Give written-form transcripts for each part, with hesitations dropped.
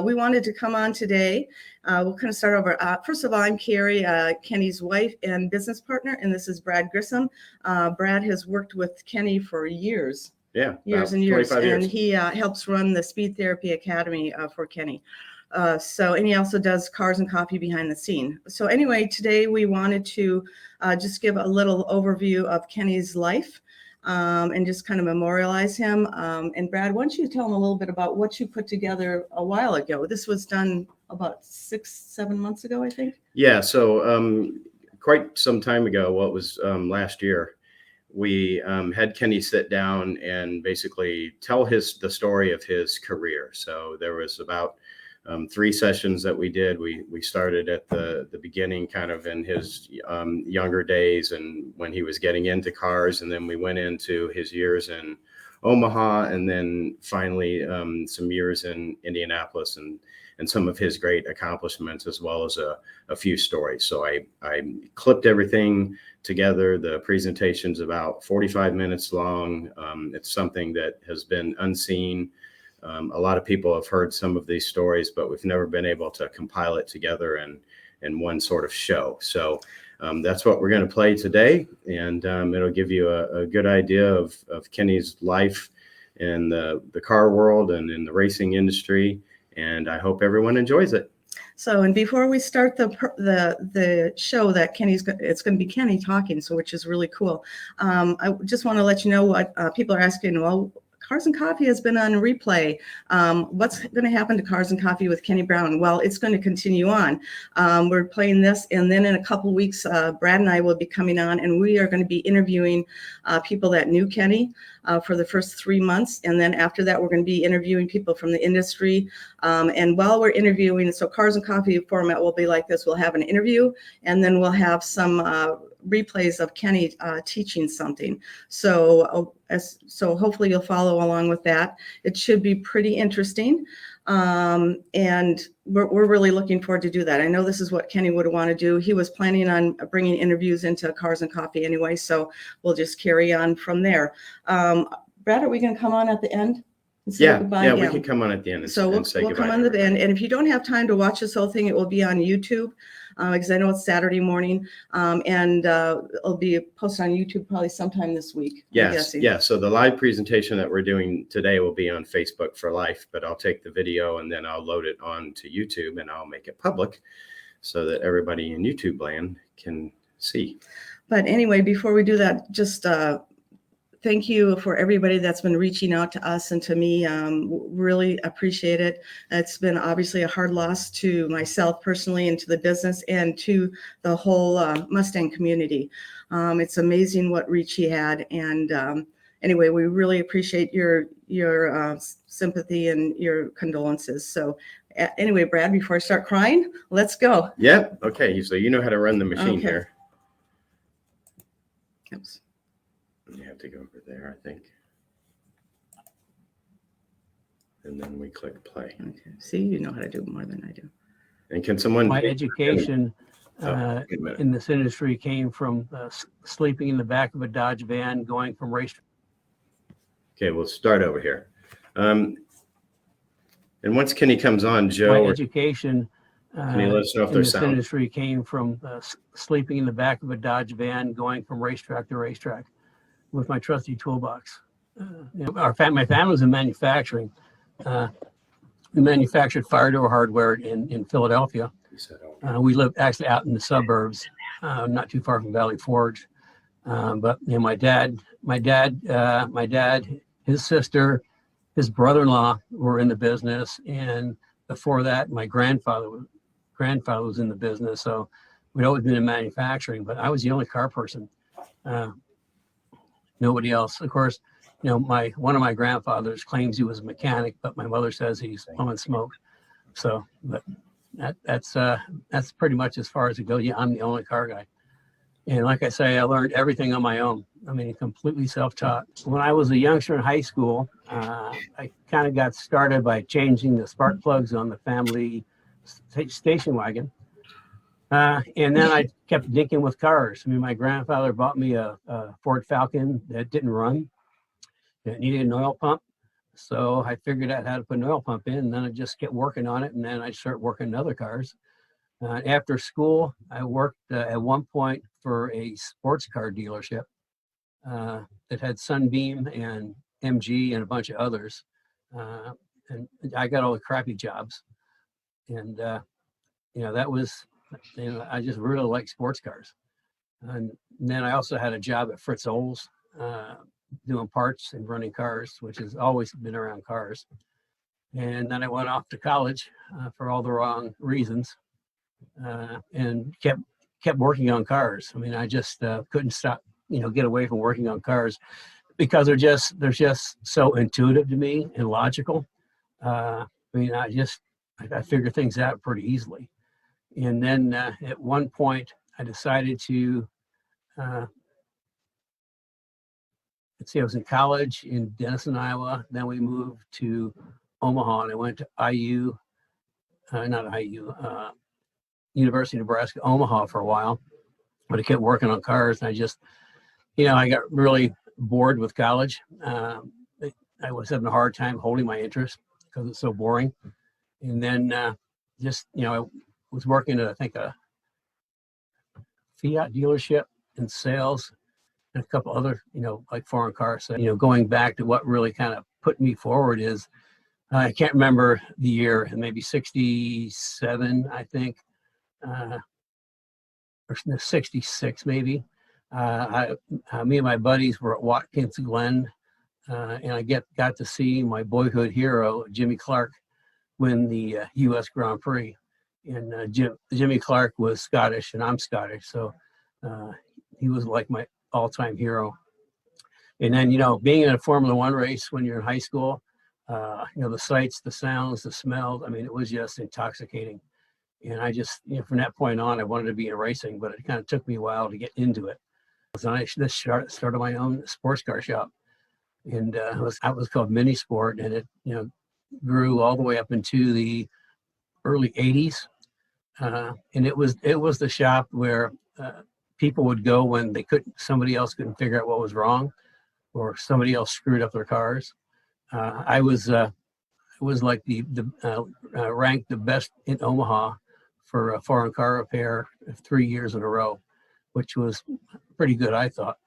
We wanted to come on today. We'll kind of start over. First of all, I'm Cari, Kenny's wife and business partner, and this is Brad Grissom. Brad has worked with Kenny for years. Yeah, years and years, years. And he helps run the Speed Therapy Academy for Kenny. And he also does Cars and Coffee behind the scene. So anyway, today we wanted to just give a little overview of Kenny's life and just kind of memorialize him. And Brad, why don't you tell him a little bit about what you put together a while ago? This was done about 6-7 months ago, I think. Yeah, so quite some time ago, what was last year, we had Kenny sit down and basically tell the story of his career. So there was about 3 sessions that we did. We started at the beginning, kind of in his younger days and when he was getting into cars, and then we went into his years in Omaha, and then finally some years in Indianapolis and some of his great accomplishments, as well as a few stories. So I clipped everything together. The presentation's about 45 minutes long. It's something that has been unseen. A lot of people have heard some of these stories, but we've never been able to compile it together in one sort of show. So that's what we're going to play today, and it'll give you a good idea of Kenny's life in the car world and in the racing industry, and I hope everyone enjoys it. So, and before we start the show that it's going to be Kenny talking, so which is really cool. I just want to let you know what people are asking. Well, Cars and Coffee has been on replay. What's going to happen to Cars and Coffee with Kenny Brown? Well, it's going to continue on. We're playing this, and then in a couple of weeks, Brad and I will be coming on, and we are going to be interviewing people that knew Kenny for the first 3 months. And then after that, we're going to be interviewing people from the industry. And while we're interviewing, so Cars and Coffee format will be like this. We'll have an interview, and then we'll have some replays of Kenny teaching something. So hopefully you'll follow along with that. It should be pretty interesting. And we're really looking forward to do that. I know this is what Kenny would want to do. He was planning on bringing interviews into Cars and Coffee anyway, so we'll just carry on from there. Brad, are we going to come on at the end? Yeah, we can come on at the end. So we'll come on the end. And if you don't have time to watch this whole thing, it will be on YouTube, because I know it's Saturday morning, and it'll be posted on YouTube probably sometime this week. Yes, yeah. So the live presentation that we're doing today will be on Facebook for life, but I'll take the video and then I'll load it onto YouTube and I'll make it public so that everybody in YouTube land can see. But anyway, before we do that, just thank you for everybody that's been reaching out to us and to me. Really appreciate it. It's been obviously a hard loss to myself personally and to the business and to the whole Mustang community. It's amazing what reach he had. And anyway, we really appreciate your sympathy and your condolences. So anyway, Brad, before I start crying, let's go. Yep. Okay. So you know how to run the machine here. Oops. You have to go over there, I think. And then we click play. Okay. See, you know how to do more than I do. And can someone... My education in this industry came from sleeping in the back of a Dodge van, going from race. Okay, we'll start over here. And once Kenny comes on, Joe... My education can you let us know if in there's this sound? industry came from sleeping in the back of a Dodge van, going from racetrack to racetrack with my trusty toolbox. My family was in manufacturing. We manufactured fire door hardware in Philadelphia. We lived actually out in the suburbs, not too far from Valley Forge. But my dad, his sister, his brother-in-law were in the business, and before that, my grandfather was in the business. So we'd always been in manufacturing, but I was the only car person. Nobody else. Of course, one of my grandfathers claims he was a mechanic, but my mother says he's pumping smoke. So, but that's pretty much as far as it goes. Yeah, I'm the only car guy. And like I say, I learned everything on my own. I mean, completely self-taught. When I was a youngster in high school, I kind of got started by changing the spark plugs on the family station wagon. And then I kept dinking with cars. I mean, my grandfather bought me a Ford Falcon that didn't run. It needed an oil pump. So I figured out how to put an oil pump in, and then I just kept working on it. And then I started working on other cars. After school, I worked at one point for a sports car dealership that had Sunbeam and MG and a bunch of others. And I got all the crappy jobs. And, that was, I just really like sports cars. And then I also had a job at Fritz Ohl's doing parts and running cars, which has always been around cars. And then I went off to college for all the wrong reasons and kept working on cars. I mean, I just couldn't stop, get away from working on cars because they're just so intuitive to me and logical. I mean, I figure things out pretty easily. And then at one point, I decided to, I was in college in Denison, Iowa. Then we moved to Omaha, and I went to University of Nebraska, Omaha for a while. But I kept working on cars, and I just, I got really bored with college. I was having a hard time holding my interest because it's so boring. And then I was working at, I think, a Fiat dealership in sales and a couple other, like foreign cars. So, going back to what really kind of put me forward is, I can't remember the year, maybe 67, I think, or 66 maybe. Me and my buddies were at Watkins Glen, and I got to see my boyhood hero, Jimmy Clark, win the U.S. Grand Prix. And Jimmy Clark was Scottish, and I'm Scottish, so he was like my all-time hero. And then, being in a Formula One race when you're in high school, the sights, the sounds, the smells, I mean, it was just intoxicating. And I just, from that point on, I wanted to be in racing, but it kind of took me a while to get into it. So I just started my own sports car shop. And it was called Mini Sport, and it, grew all the way up into the early 80s. And it was the shop where people would go when somebody else couldn't figure out what was wrong, or somebody else screwed up their cars. I was like ranked the best in Omaha for a foreign car repair 3 years in a row, which was pretty good, I thought.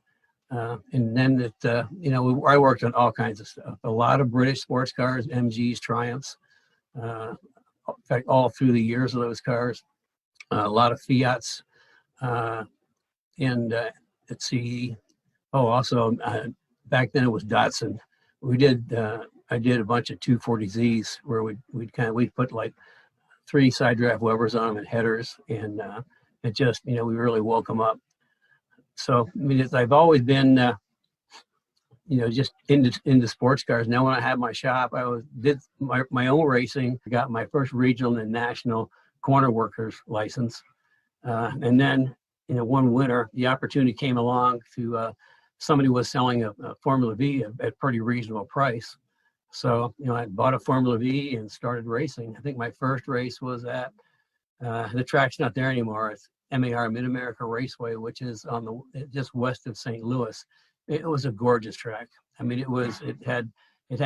And then I worked on all kinds of stuff, a lot of British sports cars, MGs, Triumphs, in fact, all through the years of those cars, a lot of Fiats, and let's see, also back then it was Datsun. I did a bunch of 240Zs where we'd put like 3 side draft Webers on them and headers, and it just, we really woke them up. So, I mean, I've always been, just into sports cars. Now, when I had my shop, did my own racing. I got my first regional and national corner workers license. And then, one winter, the opportunity came along to, somebody was selling a Formula V at a pretty reasonable price. So, I bought a Formula V and started racing. I think my first race was at, the track's not there anymore. It's MAR, Mid-America Raceway, which is just west of St. Louis. It was a gorgeous track. I mean, it had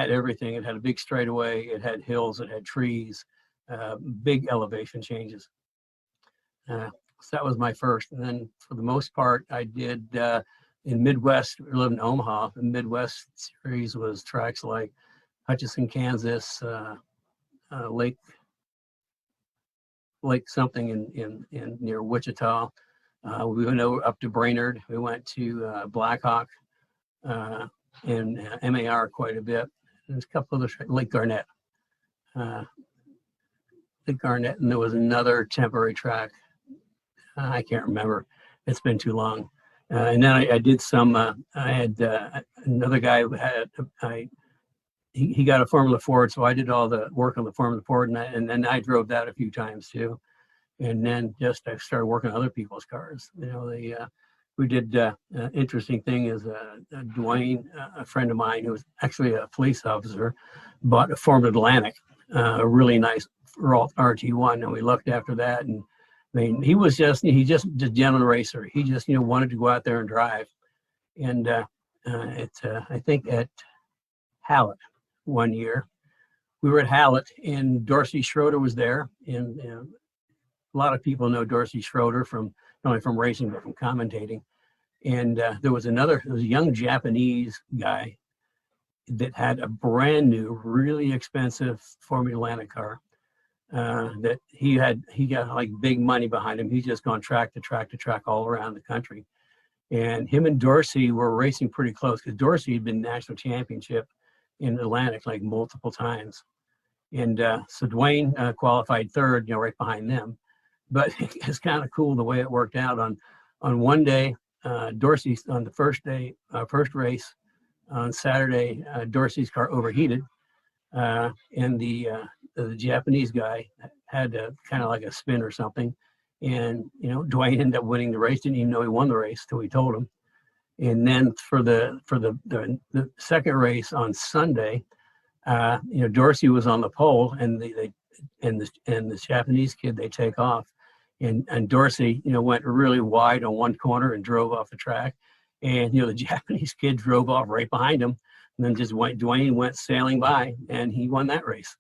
everything. It had a big straightaway. It had hills. It had trees, big elevation changes. So that was my first. And then for the most part, I did in Midwest. We lived in Omaha. The Midwest series was tracks like Hutchinson, Kansas, Lake something in near Wichita. We went up to Brainerd. We went to Blackhawk and MAR quite a bit. There's a couple other Lake Garnett. And there was another temporary track. I can't remember. It's been too long. And then I did some. I had another guy who he got a Formula Ford, so I did all the work on the Formula Ford, and then I drove that a few times too. And then I started working on other people's cars. We did interesting thing is Dwayne, a friend of mine who was actually a police officer, bought a Ford Atlantic, a really nice RT1, and we looked after that. And I mean, he just a gentleman racer. He just wanted to go out there and drive. And I think at Hallett, one year. We were at Hallett, and Dorsey Schroeder was there. And a lot of people know Dorsey Schroeder from not only from racing, but from commentating. And there was a young Japanese guy that had a brand new, really expensive Formula Atlantic car that he got like big money behind him. He's just gone track to track to track all around the country. And him and Dorsey were racing pretty close because Dorsey had been national championship in Atlantic like multiple times. And so Dwayne qualified third, right behind them. But it's kind of cool the way it worked out. On one day, Dorsey, on the first first race, on Saturday, Dorsey's car overheated, and the Japanese guy had kind of like a spin or something, and Dwayne ended up winning the race. Didn't even know he won the race till we told him. And then for the second race on Sunday, Dorsey was on the pole, and the Japanese kid, they take off, and Dorsey went really wide on one corner and drove off the track. And the Japanese kid drove off right behind him, and then Dwayne went sailing by, and he won that race.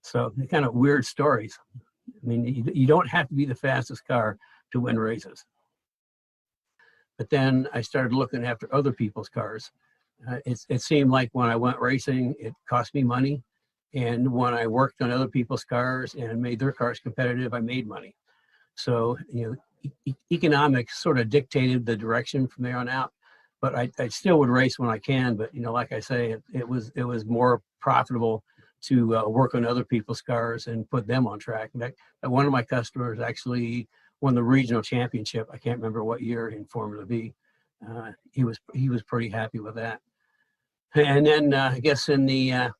So kind of weird stories. I mean, you don't have to be the fastest car to win races. But then I started looking after other people's cars. It seemed like when I went racing, it cost me money, and when I worked on other people's cars and made their cars competitive, I made money. So economics sort of dictated the direction from there on out. But I still would race when I can. But like I say, it was more profitable to work on other people's cars and put them on track. In fact, one of my customers actually won the regional championship. I can't remember what year in Formula V. He was pretty happy with that. And then I guess in the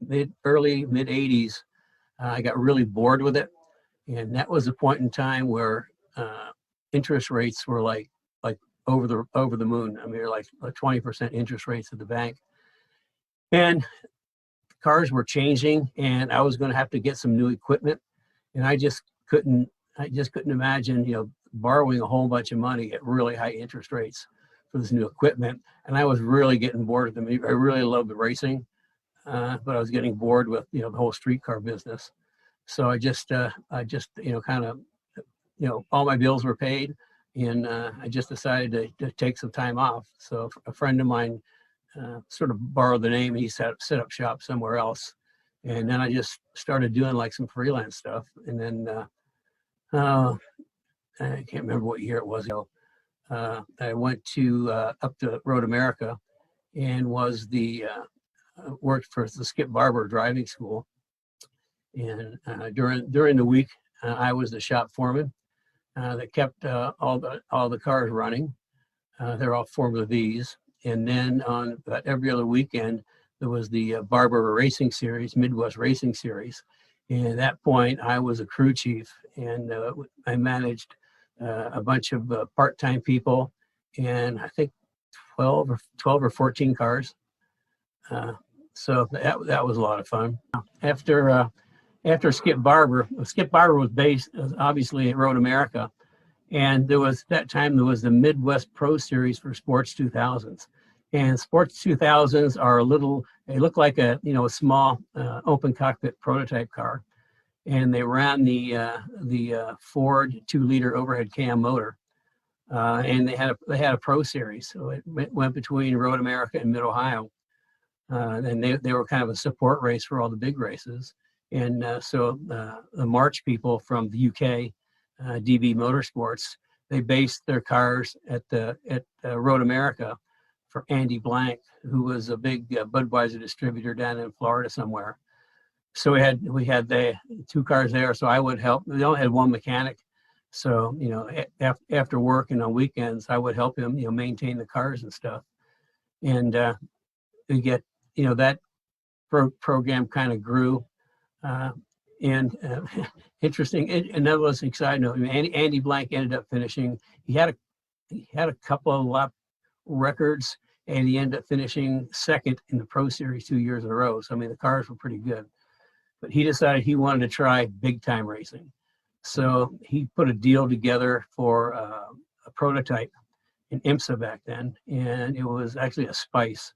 mid 80s, I got really bored with it, and that was a point in time where interest rates were like over the moon. I mean, they're like 20% interest rates at the bank, and cars were changing, and I was going to have to get some new equipment, and I just couldn't imagine borrowing a whole bunch of money at really high interest rates for this new equipment. And I was really getting bored with them. I really loved the racing, but I was getting bored with the whole streetcar business. So I just kind of all my bills were paid, and I just decided to take some time off. So a friend of mine sort of borrowed the name, and he set up shop somewhere else. And then I just started doing like some freelance stuff. And then I can't remember what year it was. I went to up to Road America and was worked for the Skip Barber driving school. And during the week, I was the shop foreman that kept all the cars running. They're all Formula V's. And then on about every other weekend, there was the Barber Racing Series, Midwest Racing Series. And at that point, I was a crew chief, and I managed a bunch of part-time people, and I think 12 or 14 cars. So that was a lot of fun. After Skip Barber was based obviously at Road America, and there was the Midwest Pro Series for Sports 2000s, and Sports 2000s are they look like a small open cockpit prototype car, and they ran the Ford 2-liter overhead cam motor, and they had a Pro Series, so it went between Road America and Mid Ohio, and they were kind of a support race for all the big races. And so the March people from the UK, DB Motorsports, they based their cars at Road America for Andy Blank, who was a big Budweiser distributor down in Florida somewhere. So we had the 2 cars there. So I would help. We only had one mechanic, so after work and on weekends, I would help him maintain the cars and stuff. And we get that program kind of grew. And interesting, another listening side note, Andy Blank ended up finishing, he had a couple of lap records, and he ended up finishing second in the Pro Series 2 years in a row. So, the cars were pretty good. But he decided he wanted to try big time racing. So he put a deal together for a prototype in IMSA back then, and it was actually a Spice.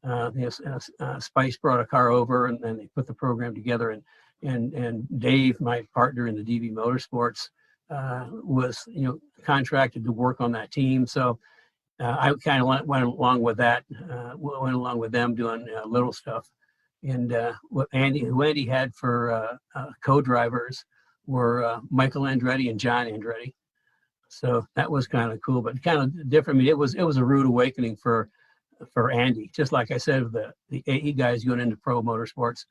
Spice brought a car over, and then they put the program together. And Dave, my partner in the DB Motorsports, was contracted to work on that team. So I kind of went along with that. Went along with them doing little stuff. And who Andy had for co-drivers were Michael Andretti and John Andretti. So that was kind of cool, but kind of different. I mean, it was a rude awakening for Andy. Just like I said, the AE guys going into pro motorsports.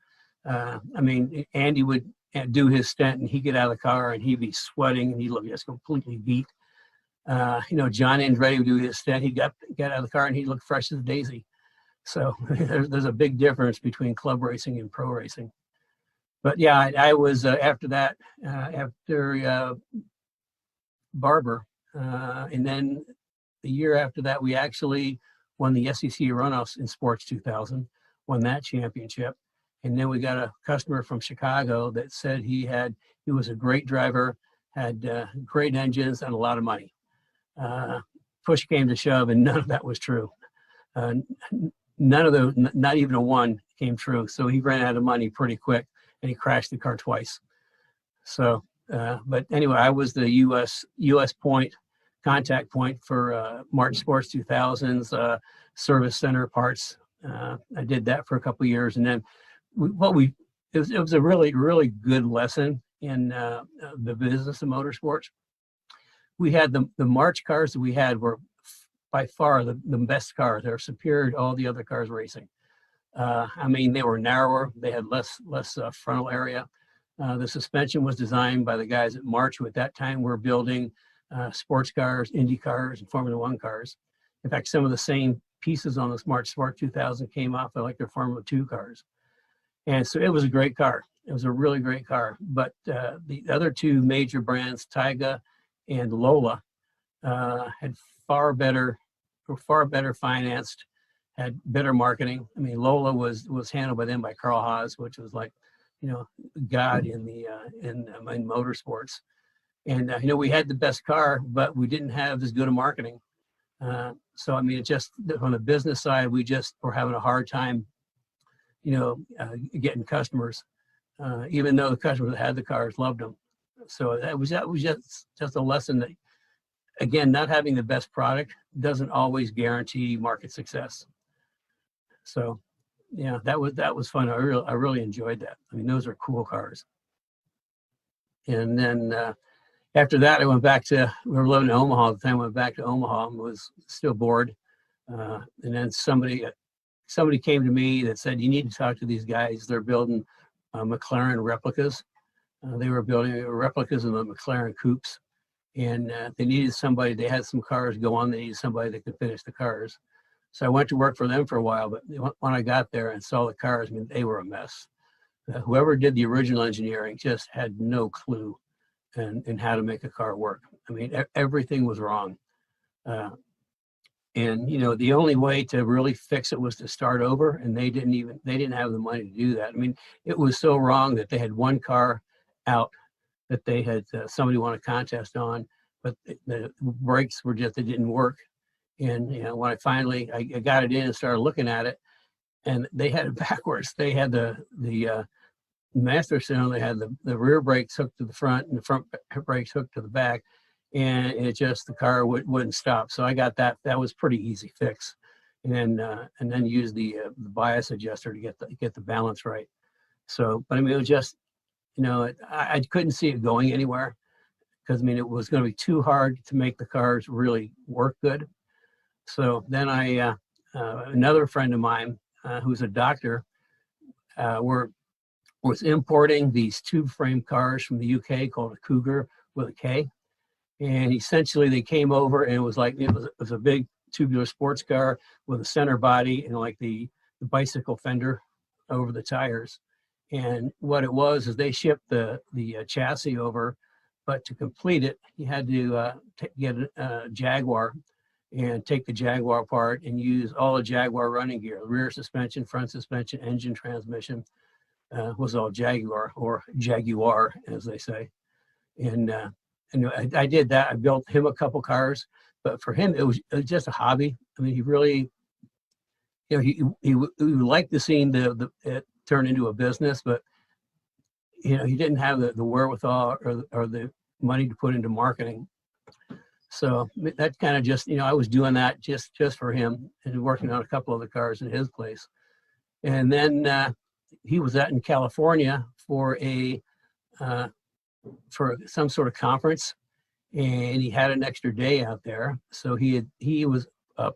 I mean, Andy would do his stint, and he'd get out of the car, and he'd be sweating, and he'd look just completely beat. John Andretti would do his stint. He'd get out of the car, and he'd look fresh as a daisy. So there's a big difference between club racing and pro racing. But yeah, I was after that, after Barber, and then the year after that, we actually won the SEC Runoffs in Sports 2000, won that championship. And then we got a customer from Chicago that said he was a great driver, had great engines and a lot of money. Push came to shove, and none of that was true. None of those, not even a one, came true. So he ran out of money pretty quick, and he crashed the car twice. So, but anyway, I was the U.S. contact point for March Sports 2000's service center parts. I did that for a couple of years, and then it was a really, really good lesson in the business of motorsports. We had the March cars that we had were by far the best cars. They were superior to all the other cars racing. I mean, they were narrower. They had less frontal area. The suspension was designed by the guys at March, who at that time were building sports cars, Indy cars, and Formula One cars. In fact, some of the same pieces on this March Sport 2000 came off of like their Formula 2 cars. And so it was a great car. It was a really great car. But the other two major brands, Taiga and Lola, had far better financed, had better marketing. I mean, Lola was handled by them by Carl Haas, which was like, God in motorsports. And we had the best car, but we didn't have as good a marketing. So I mean, it just on the business side, we just were having a hard time, getting customers, even though the customers that had the cars loved them. So that was just a lesson that, again, not having the best product doesn't always guarantee market success. So, yeah, that was fun. I really enjoyed that. I mean, those are cool cars. And then after that, I went back to, we were living in Omaha at the time. I went back to Omaha and was still bored. And then somebody came to me that said, you need to talk to these guys. They're building McLaren replicas. They were building replicas of the McLaren coupes. And they needed somebody. They had some cars go on. They needed somebody that could finish the cars. So I went to work for them for a while. But when I got there and saw the cars, I mean, they were a mess. Whoever did the original engineering just had no clue in how to make a car work. I mean, everything was wrong. And the only way to really fix it was to start over, and they didn't have the money to do that. I mean, it was so wrong that they had one car out that they had somebody won a contest on, but the brakes were they didn't work. And when I got it in and started looking at it, and they had it backwards. They had the master cylinder, they had the rear brakes hooked to the front and the front brakes hooked to the back, and the car wouldn't stop. So I got that. That was pretty easy fix, and then use the bias adjuster to get the balance right. So, but I mean, it was just, I couldn't see it going anywhere, because I mean, it was going to be too hard to make the cars really work good. So then another friend of mine, who's a doctor, was importing these tube frame cars from the UK called a Cougar with a K. And essentially they came over, and it was a big tubular sports car with a center body and like the bicycle fender over the tires. And what it was is they shipped the chassis over, but to complete it, you had to get a Jaguar and take the Jaguar apart and use all the Jaguar running gear, rear suspension, front suspension, engine, transmission, was all Jaguar, or Jaguar, as they say. And I did that. I built him a couple cars, but for him, it was just a hobby. I mean, he liked the scene it turned into a business, but he didn't have the wherewithal or the money to put into marketing. So that kind of just, I was doing that just for him and working on a couple of the cars in his place. And then he was in California for some sort of conference, and he had an extra day out there. So he was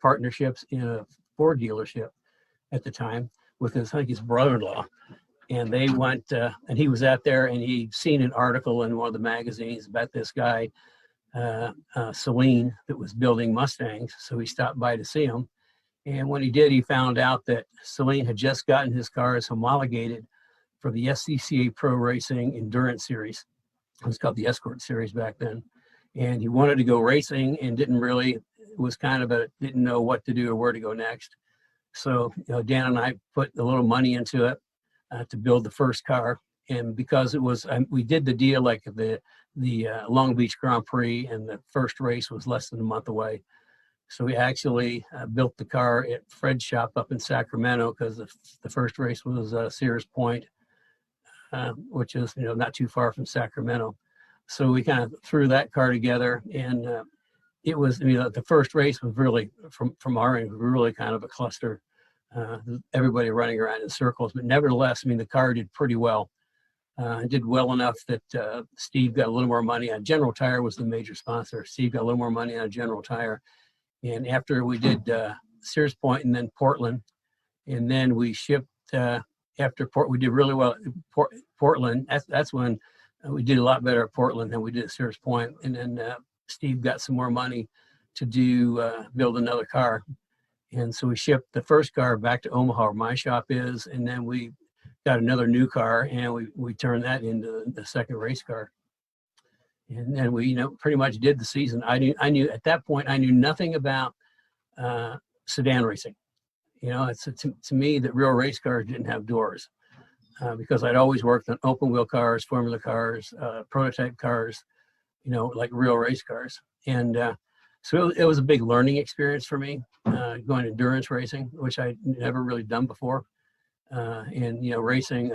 partnerships in a Ford dealership at the time with I think his brother-in-law. And they went, and he was out there, and he'd seen an article in one of the magazines about this guy, Celine, that was building Mustangs. So he stopped by to see him. And when he did, he found out that Celine had just gotten his cars homologated for the SCCA Pro Racing Endurance Series. It was called the Escort Series back then. And he wanted to go racing and didn't know what to do or where to go next. So Dan and I put a little money into it to build the first car. And because it was, we did the deal like the Long Beach Grand Prix, and the first race was less than a month away. So we actually built the car at Fred's shop up in Sacramento, because the first race was Sears Point, which is not too far from Sacramento. So we kind of threw that car together, and it was, the first race was really, from our end, really kind of a cluster. Everybody running around in circles, but nevertheless, the car did pretty well. It did well enough that Steve got a little more money. General Tire was the major sponsor. Steve got a little more money on General Tire. And after we did Sears Point and then Portland, and then we shipped after we did really well at Portland. That's when we did a lot better at Portland than we did at Sears Point. And then Steve got some more money to build another car. And so we shipped the first car back to Omaha, where my shop is, and then we got another new car, and we turned that into the second race car. And then we, pretty much did the season. I knew at that point, I knew nothing about sedan racing. It's to me that real race cars didn't have doors, because I'd always worked on open wheel cars, formula cars, prototype cars, like real race cars. And so it was a big learning experience for me, going endurance racing, which I'd never really done before. And racing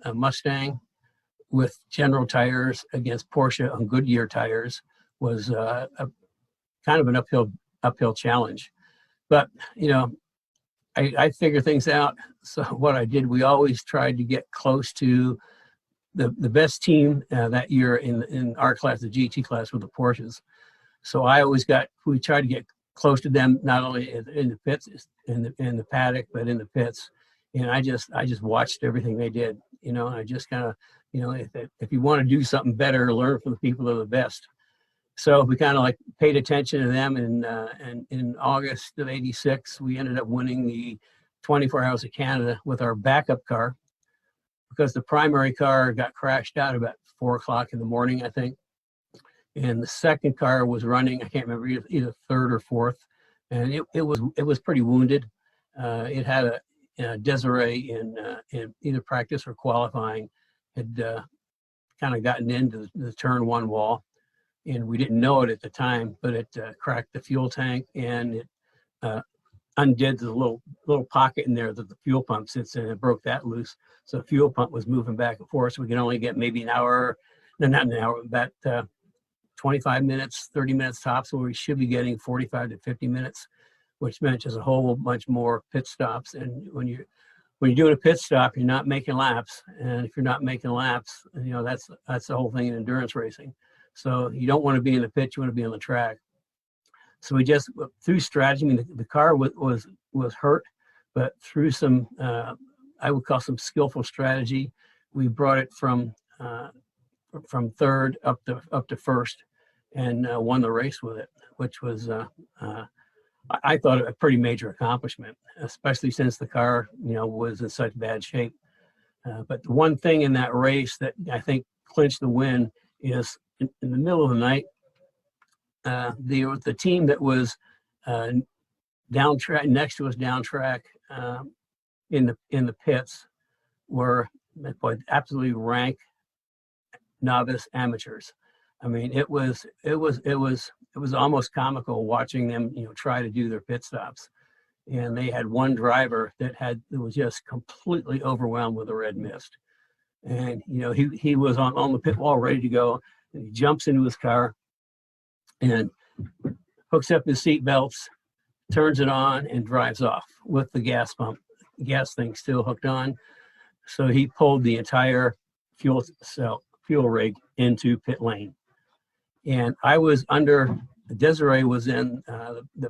a Mustang with General tires against Porsche on Goodyear tires was a kind of an uphill challenge. But I figured things out. So what I did, we always tried to get close to the best team that year in our class, the GT class, with the Porsches. So we tried to get close to them, not only in the pits, in the paddock, but in the pits. And I just watched everything they did. I just kind of, if you want to do something better, learn from the people that are the best. So we kind of paid attention to them. And in August of '86, we ended up winning the 24 Hours of Canada with our backup car, because the primary car got crashed out about 4 o'clock in the morning, I think. And the second car was running, I can't remember, either third or fourth. And it was pretty wounded. It had Desiree in either practice or qualifying had kind of gotten into the turn one wall, and we didn't know it at the time, but it cracked the fuel tank, and it undid the little pocket in there that the fuel pump sits in. It broke that loose, so the fuel pump was moving back and forth. So we could only get maybe an hour, no, not an hour, about 25 minutes, 30 minutes tops, where we should be getting 45 to 50 minutes, which meant just a whole bunch more pit stops. And when you're doing a pit stop, you're not making laps. And if you're not making laps, that's the whole thing in endurance racing. So you don't want to be in the pit, you want to be on the track. So we just, through strategy, the car was hurt, but through some, I would call some skillful strategy, we brought it from third up to first, and won the race with it, which was, I thought, a pretty major accomplishment, especially since the car, was in such bad shape. But the one thing in that race that I think clinched the win is in the middle of the night, the team that was down track, next to us down track, in the pits, were absolutely rank novice amateurs. I mean, it was almost comical watching them, try to do their pit stops. and they had one driver that was just completely overwhelmed with the red mist. And, you know, he was on the pit wall ready to go, and he jumps into his car and hooks up his seat belts, turns it on, and drives off with the gas thing still hooked on. So he pulled the entire fuel rig into pit lane. And I was Desiree was in, we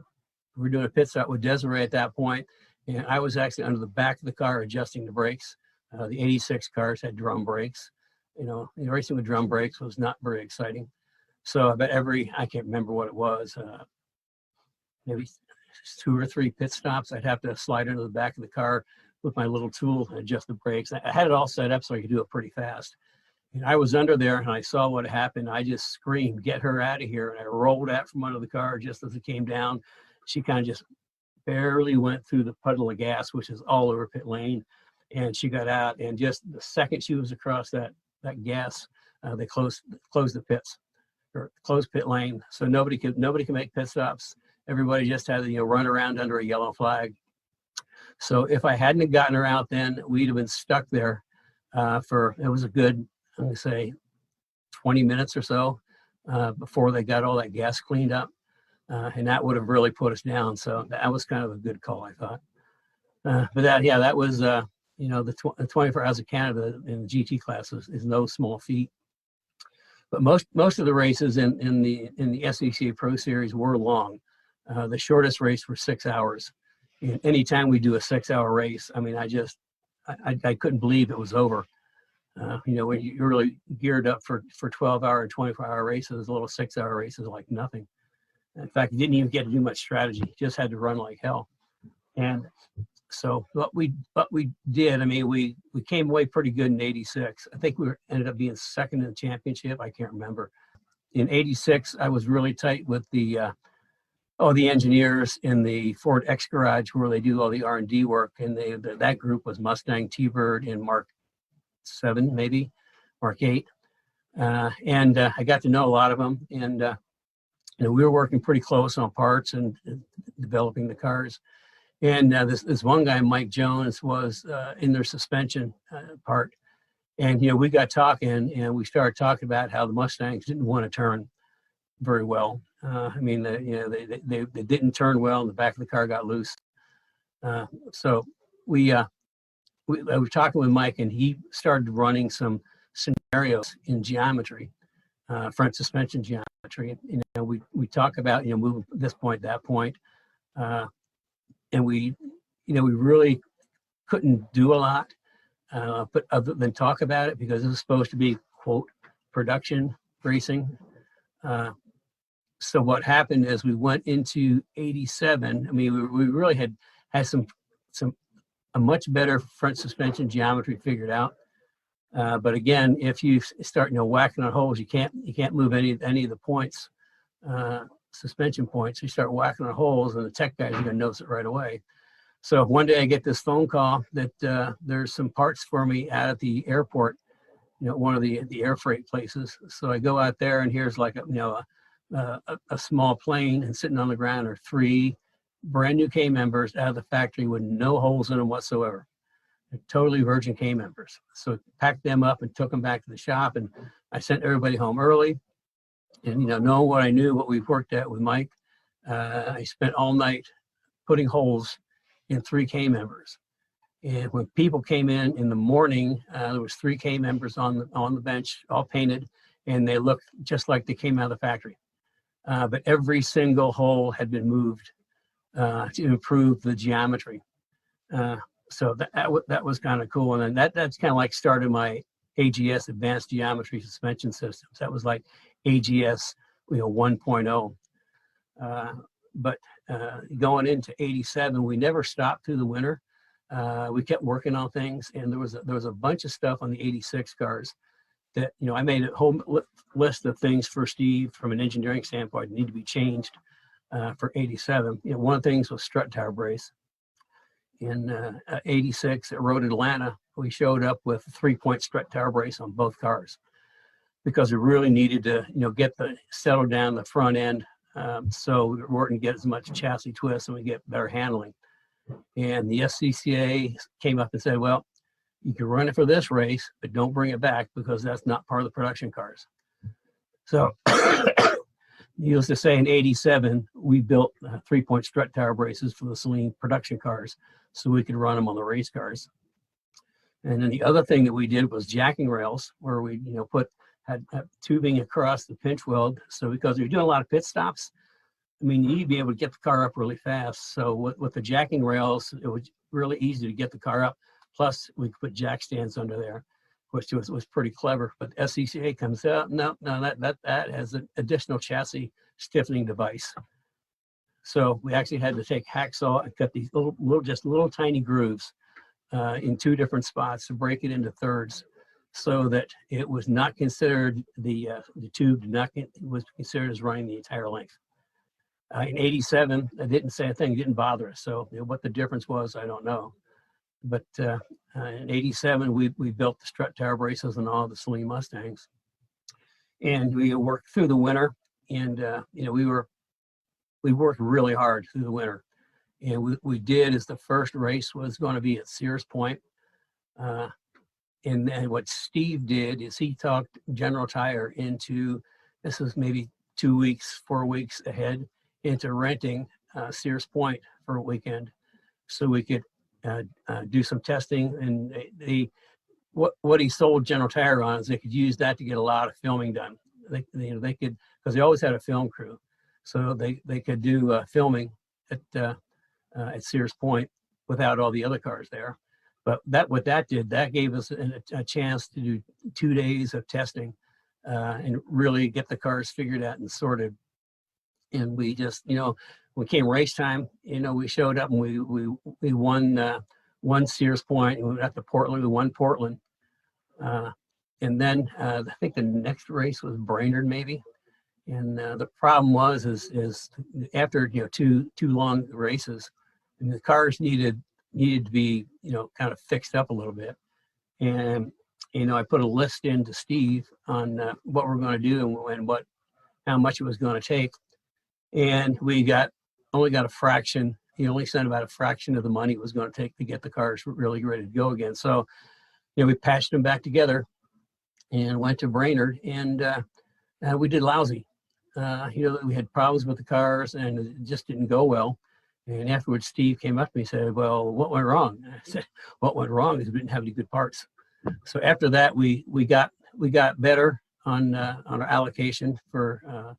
were doing a pit stop with Desiree at that point, and I was actually under the back of the car adjusting the brakes. The 86 cars had drum brakes. You know, racing with drum brakes was not very exciting. So about I can't remember what it was, maybe 2 or 3 pit stops, I'd have to slide into the back of the car with my little tool and adjust the brakes. I had it all set up so I could do it pretty fast. And I was under there and I saw what happened. I just screamed, "Get her out of here." And I rolled out from under the car just as it came down. She kind of just barely went through the puddle of gas, which is all over pit lane. And she got out, and just the second she was across that gas, they closed the pits, or closed pit lane. So nobody could make pit stops. Everybody just had to, run around under a yellow flag. So if I hadn't gotten her out, then we'd have been stuck there it was a good, I'm gonna say, 20 minutes or so before they got all that gas cleaned up. And that would have really put us down. So that was kind of a good call, I thought. But that was, the 24 Hours of Canada in the GT class is no small feat. But most of the races in the SCCA Pro Series were long. The shortest race were 6 hours. And anytime we do a 6-hour race, I mean, I couldn't believe it was over. When you're really geared up for 12-hour and 24-hour races, a little 6-hour race is like nothing. In fact, you didn't even get to do much strategy. You just had to run like hell. And so what we did, I mean, we came away pretty good in 86. I think we ended up being second in the championship. I can't remember. In 86, I was really tight with the engineers in the Ford X garage where they do all the R&D work. And that group was Mustang, T-Bird, and Mark 7, maybe, Mark 8. And I got to know a lot of them. And we were working pretty close on parts and developing the cars. And this one guy, Mike Jones, was in their suspension part. And, we got talking, and we started talking about how the Mustangs didn't want to turn very well. I mean, they didn't turn well, and the back of the car got loose. So I was talking with Mike, and he started running some scenarios in geometry, front suspension geometry. We talk about, moving this point, that point. And we really couldn't do a lot, but other than talk about it, because it was supposed to be, quote, production racing. So what happened is we went into 87. I mean, we really had a much better front suspension geometry figured out. But again, if you start, whacking on holes, you can't move any of the points, suspension points. You start whacking on holes, and the tech guys are going to notice it right away. So one day I get this phone call that there's some parts for me out at the airport, one of the air freight places. So I go out there, and here's like a small plane, and sitting on the ground are 3 brand new K members out of the factory with no holes in them whatsoever. They're totally virgin K members. So packed them up and took them back to the shop, and I sent everybody home early. And, knowing what I knew, what we've worked at with Mike, I spent all night putting holes in 3 K members. And when people came in the morning, there was 3 K members on the bench, all painted, and they looked just like they came out of the factory. But every single hole had been moved to improve the geometry. So that was kind of cool. And then that's kind of like started my AGS, Advanced Geometry Suspension Systems. That was like AGS 1.0. But going into 87, we never stopped through the winter. We kept working on things, and there was a bunch of stuff on the 86 cars that, I made a whole list of things for Steve from an engineering standpoint need to be changed for 87. One of the things was strut tower brace. In 86 at Road Atlanta, we showed up with a 3-point strut tower brace on both cars because we really needed to, get settle down the front end so we weren't get as much chassis twist and we get better handling. And the SCCA came up and said, well, you can run it for this race, but don't bring it back because that's not part of the production cars. So needless to say, in '87, we built 3-point strut tower braces for the Celine production cars so we could run them on the race cars. And then the other thing that we did was jacking rails, where we, had tubing across the pinch weld. So because we were doing a lot of pit stops, I mean, you need to be able to get the car up really fast. So with the jacking rails, it was really easy to get the car up. Plus, we could put jack stands under there, which was pretty clever. But SCCA comes out, no, that has an additional chassis stiffening device. So we actually had to take hacksaw and cut these little tiny grooves in 2 different spots to break it into thirds, so that it was not considered the tube was considered as running the entire length. In '87, I didn't say a thing, didn't bother us. So what the difference was, I don't know. But in '87, we built the strut tower braces on all the Celine Mustangs, and we worked through the winter. And we worked really hard through the winter. And we did is the first race was going to be at Sears Point. And then what Steve did is he talked General Tire into, this was maybe 2 weeks, 4 weeks ahead, into renting Sears Point for a weekend so we could do some testing. And what he sold General Tire on is they could use that to get a lot of filming done. They could, because they always had a film crew, so they could do filming at Sears Point without all the other cars there. But what that did, that gave us a chance to do 2 days of testing and really get the cars figured out and sorted. And we just, when it came race time, we showed up and we won Sears Point. And we got to Portland, we won Portland. And then I think the next race was Brainerd maybe. And the problem was after two long races, and the cars needed to be kind of fixed up a little bit. And I put a list into Steve on what we're going to do and how much it was going to take. And we only got a fraction. He only sent about a fraction of the money it was going to take to get the cars really ready to go again. So, we patched them back together and went to Brainerd, and we did lousy. We had problems with the cars, and it just didn't go well. And afterwards, Steve came up to me and said, "Well, what went wrong?" And I said, "What went wrong is we didn't have any good parts." So after that, we got better on our allocation for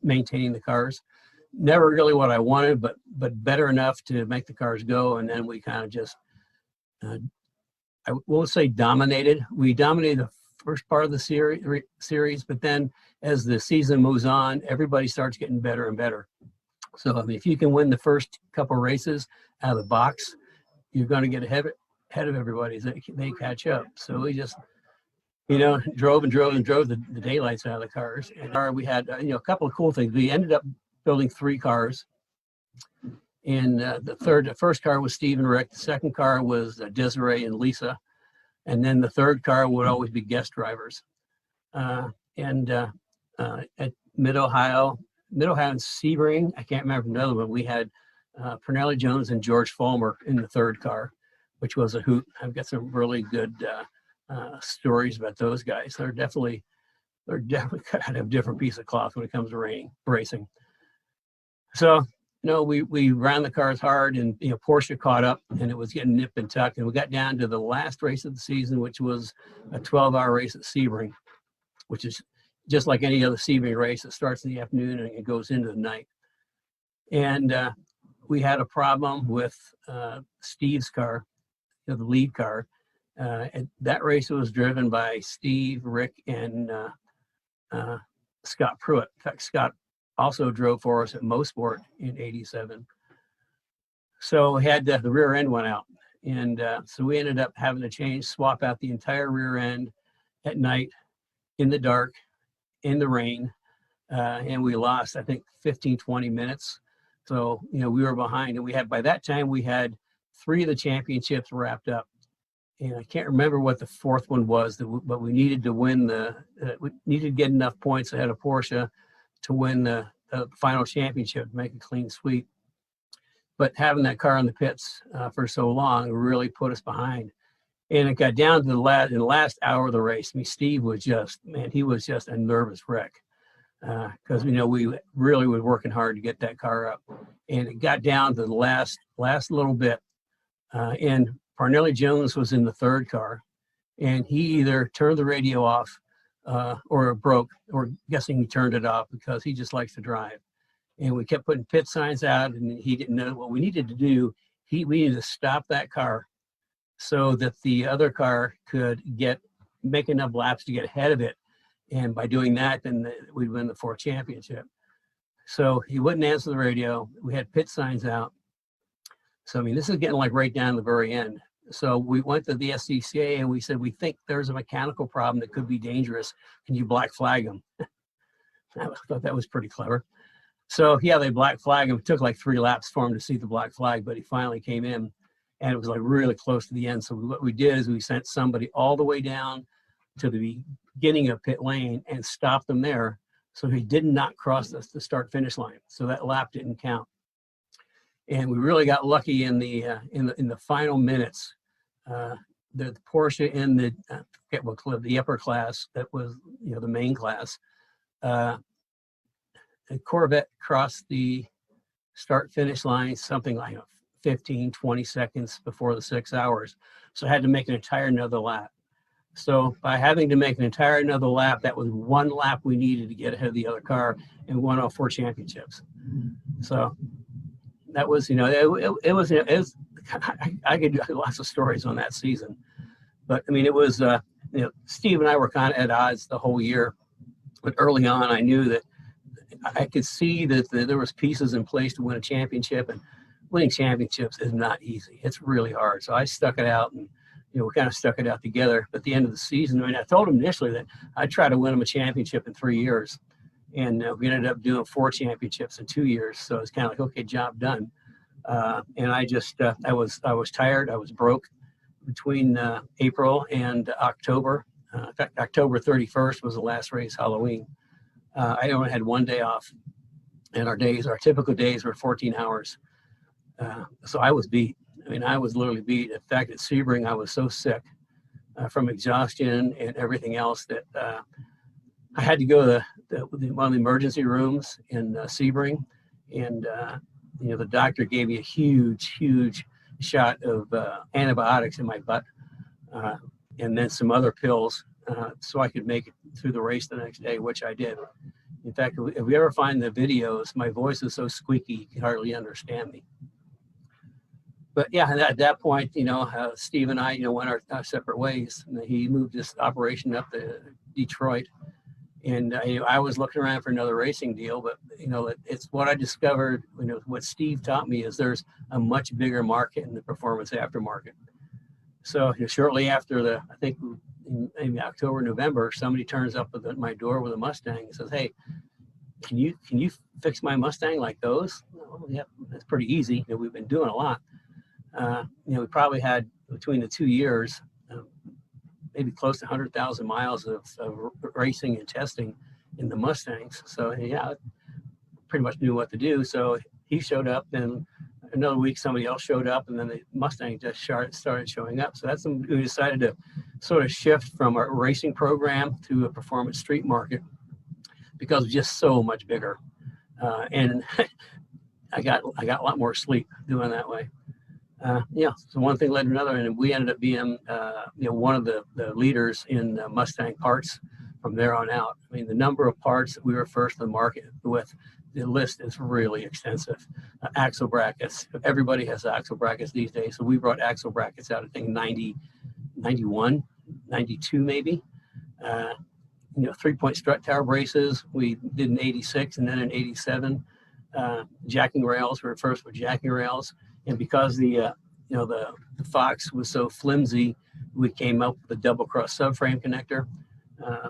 maintaining the cars. Never really what I wanted, but better enough to make the cars go. And then we kind of just, I won't say dominated. We dominated the first part of the series, but then as the season moves on, everybody starts getting better and better. So, I mean, if you can win the first couple races out of the box, you're going to get ahead of everybody as they catch up. So we just, drove the daylights out of the cars. And we had, a couple of cool things. We ended up building 3 cars. And the first car was Steve and Rick. The second car was Desiree and Lisa. And then the third car would always be guest drivers. At Mid-Ohio and Sebring, I can't remember another one, we had Pernelli Jones and George Fulmer in the third car, which was a hoot. I've got some really good stories about those guys. They're definitely kind of a different piece of cloth when it comes to racing. So, we ran the cars hard, and Porsche caught up, and it was getting nipped and tucked, and we got down to the last race of the season, which was a 12-hour race at Sebring, which is just like any other Sebring race. It starts in the afternoon and it goes into the night. And we had a problem with Steve's car, the lead car. And that race was driven by Steve, Rick, and Scott Pruitt. In fact, Scott also drove for us at Mosport in '87. So we had the rear end went out. And so we ended up having to swap out the entire rear end at night in the dark, in the rain. And we lost, I think, 15, 20 minutes. So, we were behind, and by that time, we had 3 of the championships wrapped up. And I can't remember what the 4th one was, but we needed to win we needed to get enough points ahead of Porsche to win the final championship, make a clean sweep. but having that car in the pits for so long really put us behind. And it got down to the last hour of the race. I mean, Steve was just, man, he was just a nervous wreck because, we really were working hard to get that car up. And it got down to the last little bit. And Parnelli Jones was in the third car. And he either turned the radio off or it broke, or guessing he turned it off because he just likes to drive. And we kept putting pit signs out, and he didn't know what we needed to do. We needed to stop that car so that the other car could make enough laps to get ahead of it. And by doing that, then we'd win the 4 championship. So he wouldn't answer the radio. We had pit signs out. So, I mean, this is getting like right down to the very end. So we went to the SCCA and we said, we think there's a mechanical problem that could be dangerous. Can you black flag him? I thought that was pretty clever. So yeah, they black flagged him. It took like 3 laps for him to see the black flag, but he finally came in and it was like really close to the end. So what we did is we sent somebody all the way down to the beginning of pit lane and stopped them there. So he did not cross the start finish line. So that lap didn't count. And we really got lucky in the final minutes. The Porsche in the upper class, that was the main class, the Corvette crossed the start finish line something like 15-20 seconds before the 6 hours. So I had to make an entire another lap. So by having to make an entire another lap, that was 1 lap we needed to get ahead of the other car and won all 4 championships. So that was, it was I could do lots of stories on that season, but I mean, it was, Steve and I were kind of at odds the whole year, but early on I knew that I could see that there was pieces in place to win a championship, and winning championships is not easy. It's really hard. So I stuck it out, and we kind of stuck it out together. But at the end of the season, I mean, I told him initially that I'd try to win him a championship in 3 years. And we ended up doing 4 championships in 2 years. So it's kind of like, okay, job done. And I just, I was tired. I was broke between April and October. In fact, October 31st was the last race, Halloween. I only had 1 day off, and our typical days were 14 hours. So I was beat. I mean, I was literally beat. In fact, at Sebring, I was so sick from exhaustion and everything else that I had to go to one of the emergency rooms in Sebring, and the doctor gave me a huge shot of antibiotics in my butt, and then some other pills so I could make it through the race the next day, which I did. In fact, if we ever find the videos, my voice is so squeaky you can hardly understand me. But yeah, at that point, Steve and I, went our separate ways. And he moved this operation up to Detroit. And I was looking around for another racing deal, but it's what I discovered. What Steve taught me is there's a much bigger market in the performance aftermarket. So shortly after I think maybe October, November, somebody turns up at my door with a Mustang and says, "Hey, can you fix my Mustang like those?" Oh, yeah, that's pretty easy. We've been doing a lot. We probably had between the 2 years, maybe close to 100,000 miles of racing and testing in the Mustangs. So yeah, pretty much knew what to do. So he showed up, and another week somebody else showed up, and then the Mustang just started showing up. So that's when we decided to sort of shift from our racing program to a performance street market, because it's just so much bigger. And I got a lot more sleep doing that way. So one thing led to another, and we ended up being, one of the leaders in Mustang parts from there on out. I mean, the number of parts that we were first to the market with, the list is really extensive. Axle brackets, everybody has axle brackets these days. So we brought axle brackets out, I think 90, 91, 92 maybe. 3-point strut tower braces, we did in 86 and then in 87. Jacking rails, we were first with jacking rails. And because the Fox was so flimsy, we came up with a double cross subframe connector,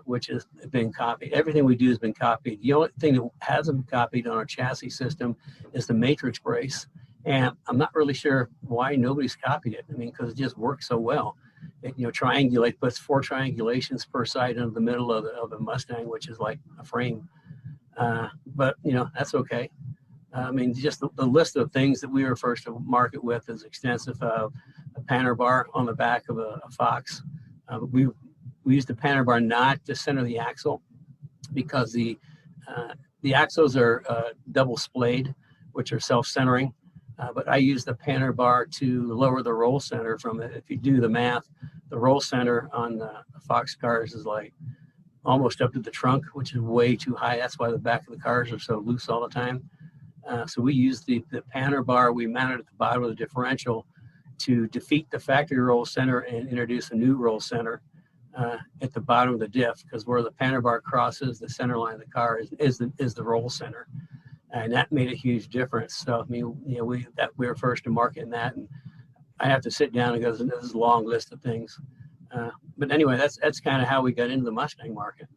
which has been copied. Everything we do has been copied. The only thing that hasn't been copied on our chassis system is the matrix brace. And I'm not really sure why nobody's copied it. I mean, because it just works so well. It, triangulate, puts 4 triangulations per side into the middle of the Mustang, which is like a frame. But that's okay. I mean, just the list of things that we were first to market with is extensive. A panner bar on the back of a Fox. We used the panner bar not to center the axle because the axles are double splayed, which are self-centering. But I use the panner bar to lower the roll center from it. If you do the math, the roll center on the Fox cars is like almost up to the trunk, which is way too high. That's why the back of the cars are so loose all the time. So we used the panner bar we mounted at the bottom of the differential to defeat the factory roll center and introduce a new roll center at the bottom of the diff, because where the panner bar crosses the center line of the car is the roll center. And that made a huge difference. So I mean, we were first to market in that, and I have to sit down and go, this is a long list of things. But anyway, that's kind of how we got into the Mustang market.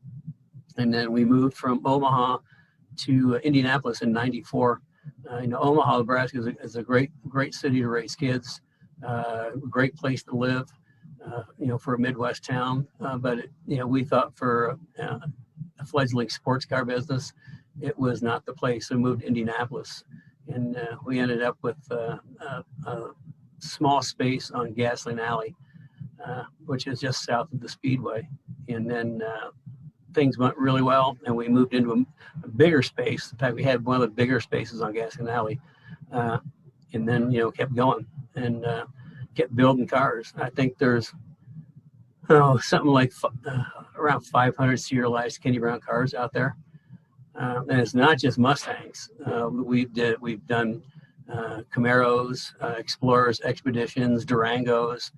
And then we moved from Omaha to Indianapolis in '94. Omaha, Nebraska is a great city to raise kids, great place to live, for a Midwest town. But we thought for a fledgling sports car business, it was not the place. We moved to Indianapolis, and we ended up with a small space on Gasoline Alley, which is just south of the Speedway. And then things went really well, and we moved into a bigger space. In fact, we had one of the bigger spaces on Gasoline Alley, and then kept going and kept building cars. I think there's something like around 500 serialized Kenny Brown cars out there. And it's not just Mustangs. We've done Camaros, Explorers, Expeditions, Durangos,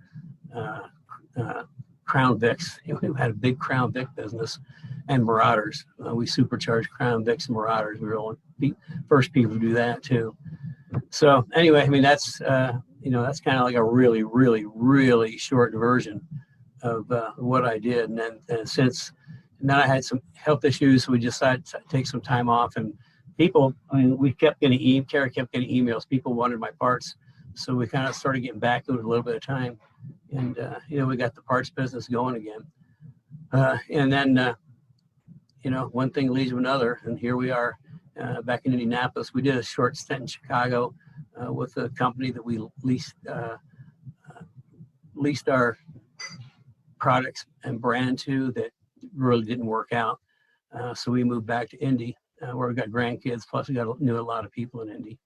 Crown Vics. We had a big Crown Vic business, and Marauders. We supercharged Crown Vics and Marauders. We were the first people to do that too. So anyway, I mean that's that's kind of like a really, really, really short version of what I did. And then I had some health issues, so we decided to take some time off. And people, we kept getting Cari kept getting emails. People wanted my parts, so we kind of started getting back into it a little bit of time. And we got the parts business going again. And then one thing leads to another, and here we are back in Indianapolis. We did a short stint in Chicago with a company that we leased our products and brand to that really didn't work out. So we moved back to Indy, where we got grandkids, plus we knew a lot of people in Indy.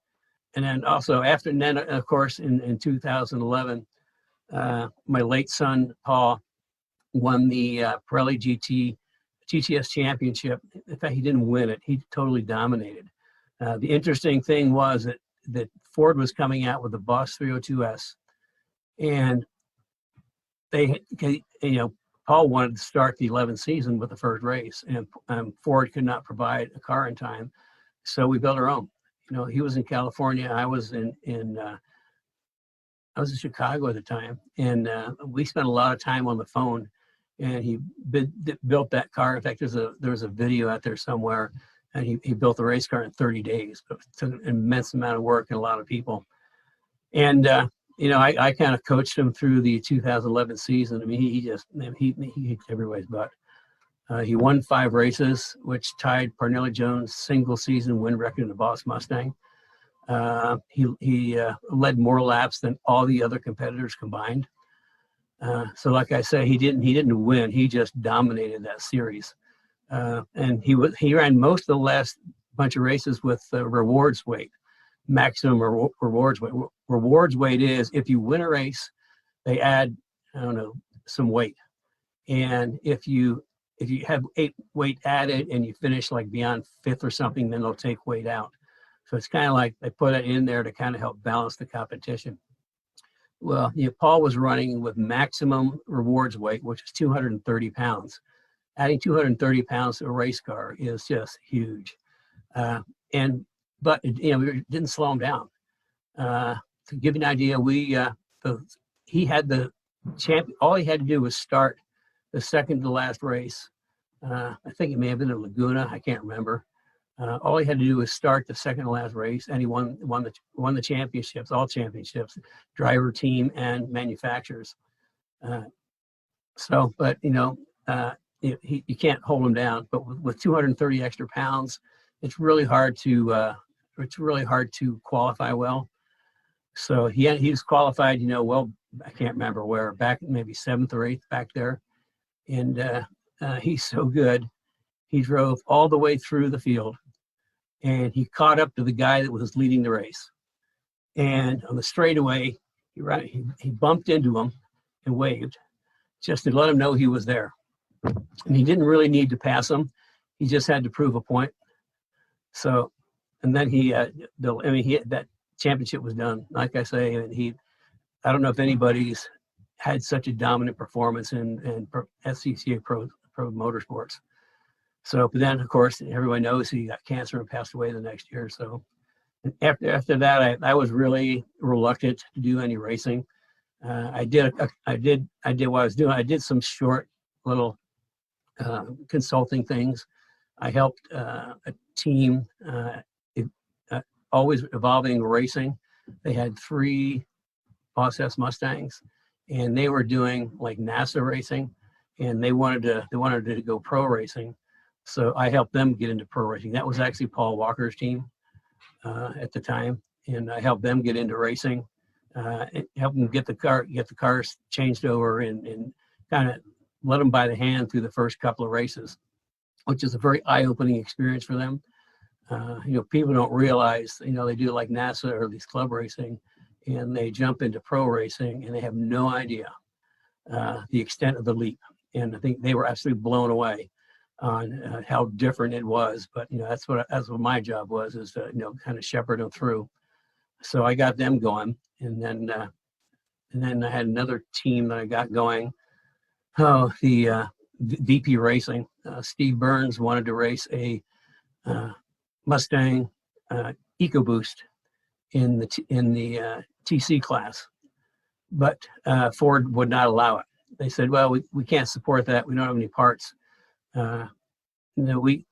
And then also of course, in 2011, my late son, Paul, won the Pirelli GTS championship. In fact, he didn't win it. He totally dominated. The interesting thing was that Ford was coming out with the Boss 302S, and Paul wanted to start the 11th season with the first race, and Ford could not provide a car in time, so we built our own. He was in California, I was in Chicago at the time, and we spent a lot of time on the phone. And he built that car. In fact, there's a video out there somewhere, and he built the race car in 30 days. But it took an immense amount of work and a lot of people. And I kind of coached him through the 2011 season. I mean, he kicked everybody's butt. He won 5 races, which tied Parnelli Jones' single season win record in the Boss Mustang. He led more laps than all the other competitors combined. So like I say, he didn't win. He just dominated that series. And he ran most of the last bunch of races with rewards weight, maximum rewards weight. Rewards weight is if you win a race, they add, some weight. And if you have 8 weight added and you finish like beyond 5th or something, then they'll take weight out. So it's kind of like they put it in there to kind of help balance the competition. Well, Paul was running with maximum rewards weight, which is 230 pounds. Adding 230 pounds to a race car is just huge. But it didn't slow him down. To give you an idea, he had the champion. All he had to do was start the second to last race. I think it may have been in Laguna. I can't remember. All he had to do was start the second to last race, and he won the championships, all championships, driver, team, and manufacturers. You can't hold him down. But with 230 extra pounds, it's really hard to it's really hard to qualify well. So he was qualified, well, I can't remember where, back maybe 7th or 8th back there. And he's so good. He drove all the way through the field, and he caught up to the guy that was leading the race. And on the straightaway, he bumped into him and waved just to let him know he was there. And he didn't really need to pass him. He just had to prove a point. So, and then that championship was done. Like I say, and I don't know if anybody's had such a dominant performance in SCCA Pro Motorsports. So, but then of course everyone knows he got cancer and passed away the next year. So, and after that, I was really reluctant to do any racing. I did what I was doing. I did some short little consulting things. I helped a team, always evolving racing. They had 3 Boss S Mustangs, and they were doing like NASA racing, and they wanted to go pro racing. So I helped them get into pro racing. That was actually Paul Walker's team at the time, and I helped them get into racing, help them get the cars changed over, and kind of let them by the hand through the first couple of races, which is a very eye-opening experience for them. People don't realize, they do like NASA or these club racing, and they jump into pro racing, and they have no idea the extent of the leap. And I think they were absolutely blown away on how different it was. But that's what my job was, is to kind of shepherd them through. So I got them going, and then I had another team that I got going. The VP Racing. Steve Burns wanted to race a Mustang EcoBoost in the TC class, but Ford would not allow it. They said, "Well, we can't support that. We don't have any parts." We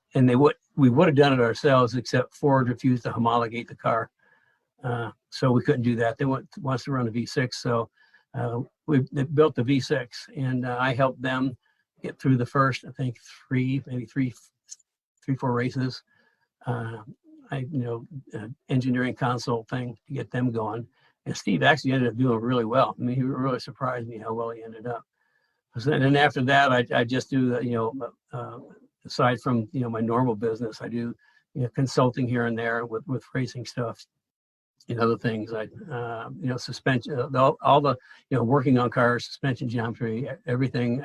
would have done it ourselves, except Ford refused to homologate the car, so we couldn't do that. They wants to run a V6, so they built the V6, and I helped them get through the first, I think, 3, 4 races. Engineering consult thing to get them going. And Steve actually ended up doing really well. I mean, he really surprised me how well he ended up. And then after that, I just do, aside from, my normal business, I do, consulting here and there with racing stuff and other things. Suspension, all the, working on cars, suspension geometry, everything,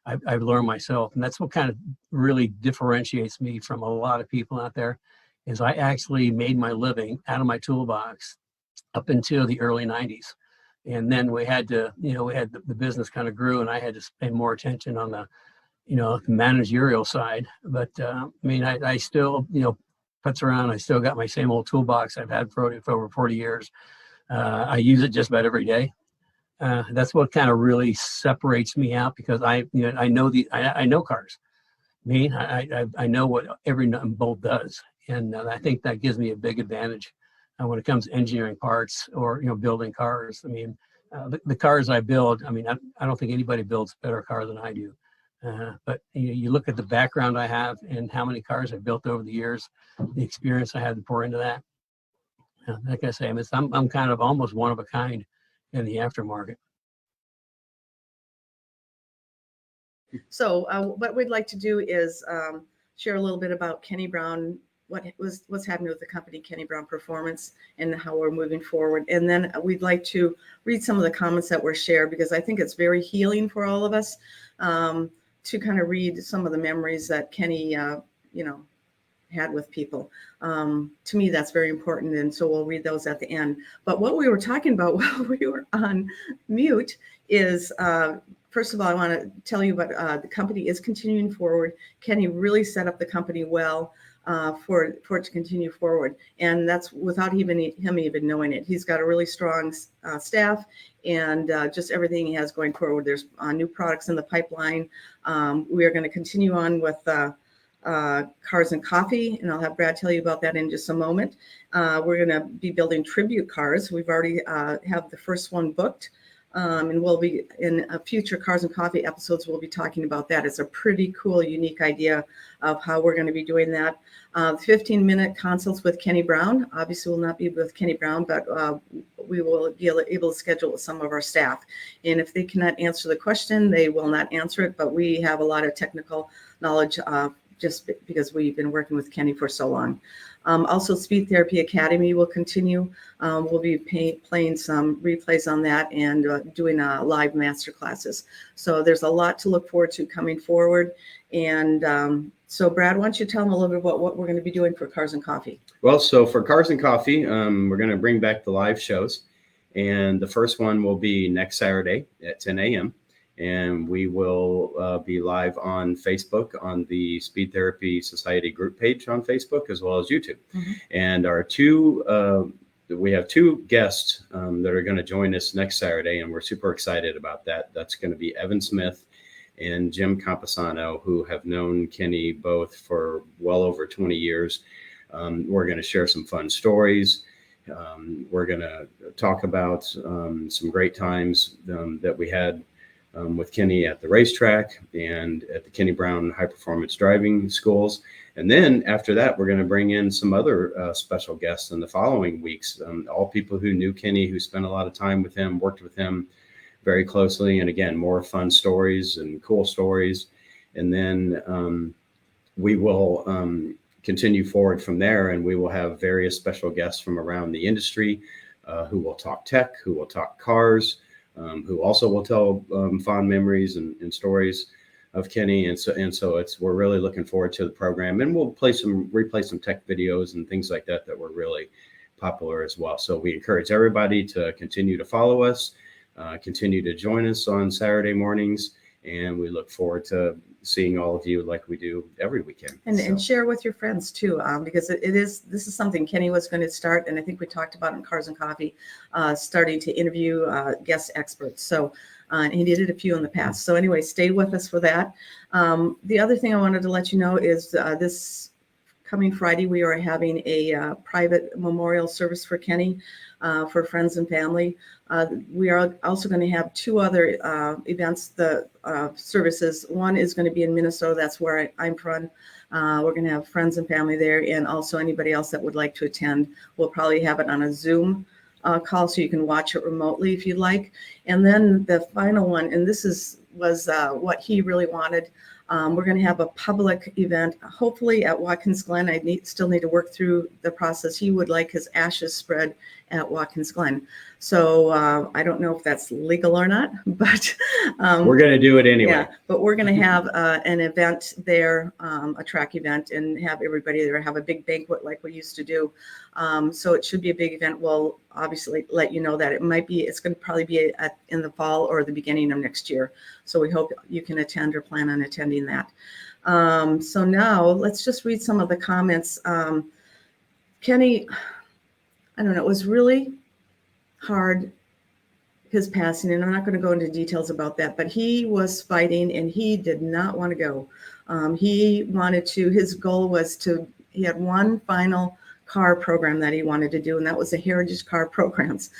I've learned myself. And that's what kind of really differentiates me from a lot of people out there, is I actually made my living out of my toolbox up until the early 90s. And then we had to, the business kind of grew, and I had to pay more attention on the, managerial side. But I still, puts around, I still got my same old toolbox I've had for over 40 years. I use it just about every day. That's what kind of really separates me out, because I know cars. I know what every nut and bolt does. And I think that gives me a big advantage when it comes to engineering parts or, building cars. The cars I build, I don't think anybody builds a better car than I do. But you look at the background I have and how many cars I've built over the years, the experience I had to pour into that. Like I say, I'm kind of almost one of a kind in the aftermarket. So what we'd like to do is share a little bit about Kenny Brown, what's happening with the company Kenny Brown Performance, and how we're moving forward. And then we'd like to read some of the comments that were shared, because I think it's very healing for all of us to kind of read some of the memories that Kenny, had with people. To me, that's very important. And so we'll read those at the end. But what we were talking about while we were on mute is, first of all, I want to tell you about the company is continuing forward. Kenny really set up the company well for it to continue forward. And that's without him even knowing it. He's got a really strong staff, and just everything he has going forward. There's new products in the pipeline. We are going to continue on with Cars and Coffee, and I'll have Brad tell you about that in just a moment. We're going to be building tribute cars. We've already have the first one booked. And we'll be in future Cars and Coffee episodes, we'll be talking about that. It's a pretty cool, unique idea of how we're going to be doing that. 15-minute consults with Kenny Brown. Obviously, will not be with Kenny Brown, but we will be able to schedule with some of our staff. And if they cannot answer the question, they will not answer it. But we have a lot of technical knowledge just because we've been working with Kenny for so long. Also, Speed Therapy Academy will continue. We'll be playing some replays on that and doing live master classes. So there's a lot to look forward to coming forward. And so, Brad, why don't you tell them a little bit about what we're going to be doing for Cars and Coffee? Well, so for Cars and Coffee, we're going to bring back the live shows. And the first one will be next Saturday at 10 a.m. And we will be live on Facebook on the Speed Therapy Society group page on Facebook, as well as YouTube. Mm-hmm. And our we have two guests that are going to join us next Saturday, and we're super excited about that. That's going to be Evan Smith and Jim Camposano, who have known Kenny both for well over 20 years. We're going to share some fun stories. We're going to talk about some great times that we had with Kenny at the racetrack and at the Kenny Brown High Performance Driving Schools. And then after that, we're going to bring in some other special guests in the following weeks, all people who knew Kenny, who spent a lot of time with him, worked with him very closely. And again, more fun stories and cool stories. And then we will continue forward from there, and we will have various special guests from around the industry who will talk tech, who will talk cars, who also will tell fond memories and stories of Kenny. And so we're really looking forward to the program, and we'll replay some tech videos and things like that were really popular as well. So we encourage everybody to continue to follow us, continue to join us on Saturday mornings, and we look forward to seeing all of you like we do every weekend. And share with your friends too, because this is something Kenny was going to start, and I think we talked about in Cars and Coffee, starting to interview guest experts. So he did it a few in the past. So anyway, stay with us for that. The other thing I wanted to let you know is this coming Friday, we are having a private memorial service for Kenny for friends and family. We are also going to have two other events, the services. One is going to be in Minnesota. That's where I'm from. We're going to have friends and family there, and also anybody else that would like to attend. We'll probably have it on a Zoom call, so you can watch it remotely if you'd like. And then the final one, and this was what he really wanted. We're going to have a public event, hopefully at Watkins Glen. I still need to work through the process. He would like his ashes spread at Watkins Glen. So I don't know if that's legal or not, but we're going to do it anyway. Yeah, but we're going to have an event there, a track event, and have everybody there, have a big banquet like we used to do. So it should be a big event. We'll obviously let you know that it's going to probably be in the fall or the beginning of next year. So we hope you can attend or plan on attending that. So now let's just read some of the comments. Kenny, I don't know, it was really hard, his passing, and I'm not going to go into details about that, but he was fighting and he did not want to go. His goal was he had one final car program that he wanted to do, and that was the Heritage Car Programs.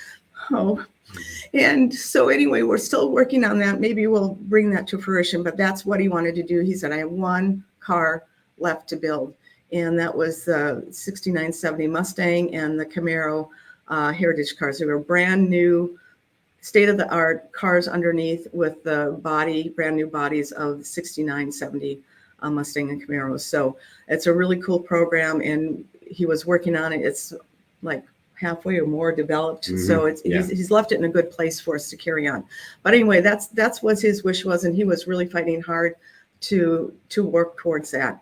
And so anyway, we're still working on that. Maybe we'll bring that to fruition, but that's what he wanted to do. He said, I have one car left to build, and that was the 6970 Mustang and the Camaro Heritage cars. They were brand new, state-of-the-art cars underneath with the brand new bodies of the 6970 Mustang and Camaro. So it's a really cool program, and he was working on it. It's like halfway or more developed. Mm-hmm. So he's left it in a good place for us to carry on. But anyway, that's what his wish was, and he was really fighting hard to work towards that.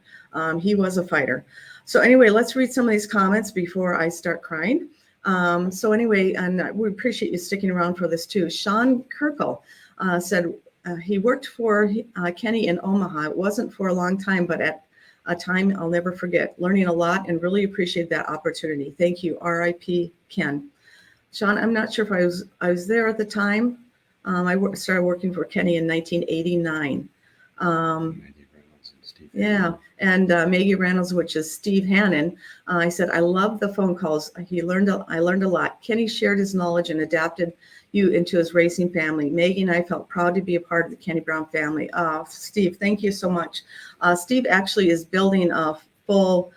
He was a fighter. So anyway, let's read some of these comments before I start crying. So anyway, and we appreciate you sticking around for this too. Sean Kirkle said he worked for Kenny in Omaha. It wasn't for a long time, but at a time I'll never forget, learning a lot and really appreciate that opportunity. Thank you, R.I.P. Ken. Sean, I'm not sure if I was there at the time. I started working for Kenny in 1989. Yeah, and Maggie Reynolds, which is Steve Hannon. I said, I love the phone calls. I learned a lot. Kenny shared his knowledge and adapted you into his racing family. Maggie and I felt proud to be a part of the Kenny Brown family. Steve, thank you so much. Steve actually is building a full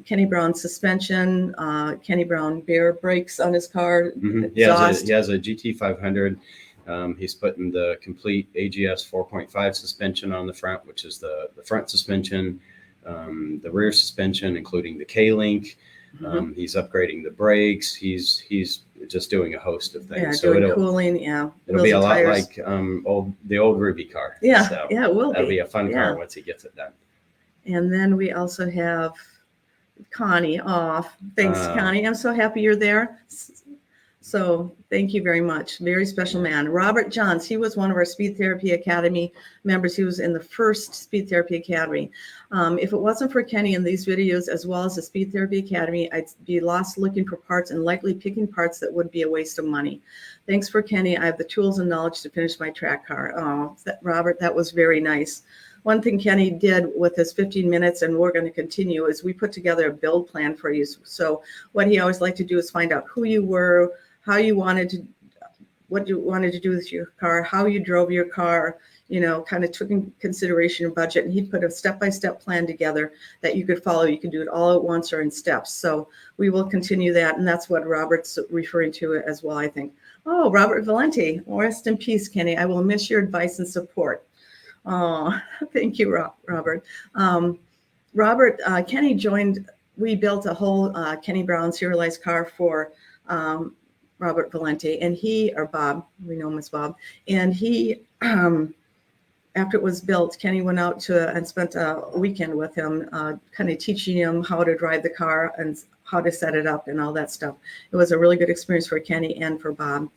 Kenny Brown suspension, Kenny Brown bear brakes on his car. He has a GT 500. He's putting the complete AGS 4.5 suspension on the front, which is the front suspension, the rear suspension, including the K-Link. He's upgrading the brakes. He's just doing a host of things. Yeah, so doing cooling. Yeah, it'll be a lot like the old Ruby car. Yeah, so yeah, it will that'll be a fun Yeah. car once he gets it done. And then we also have Connie off. Thanks, Connie. I'm so happy you're there. So thank you very much. Very special man. Robert Johns, he was one of our Speed Therapy Academy members. He was in the first Speed Therapy Academy. If it wasn't for Kenny in these videos, as well as the Speed Therapy Academy, I'd be lost looking for parts and likely picking parts that would be a waste of money. Thanks for Kenny. I have the tools and knowledge to finish my track car. Oh, Robert, that was very nice. One thing Kenny did with his 15 minutes, and we're going to continue, is we put together a build plan for you. So what he always liked to do is find out who you were, how you wanted to, what you wanted to do with your car, how you drove your car, kind of took in consideration your budget. And he put a step-by-step plan together that you could follow. You could do it all at once or in steps. So we will continue that. And that's what Robert's referring to as well, I think. Oh, Robert Valenti, rest in peace, Kenny. I will miss your advice and support. Oh, thank you, Robert. Kenny joined, we built a whole Kenny Brown serialized car for Robert Valenti, and Bob, we know him as Bob, and he, after it was built, Kenny went out and spent a weekend with him, kind of teaching him how to drive the car and how to set it up and all that stuff. It was a really good experience for Kenny and for Bob.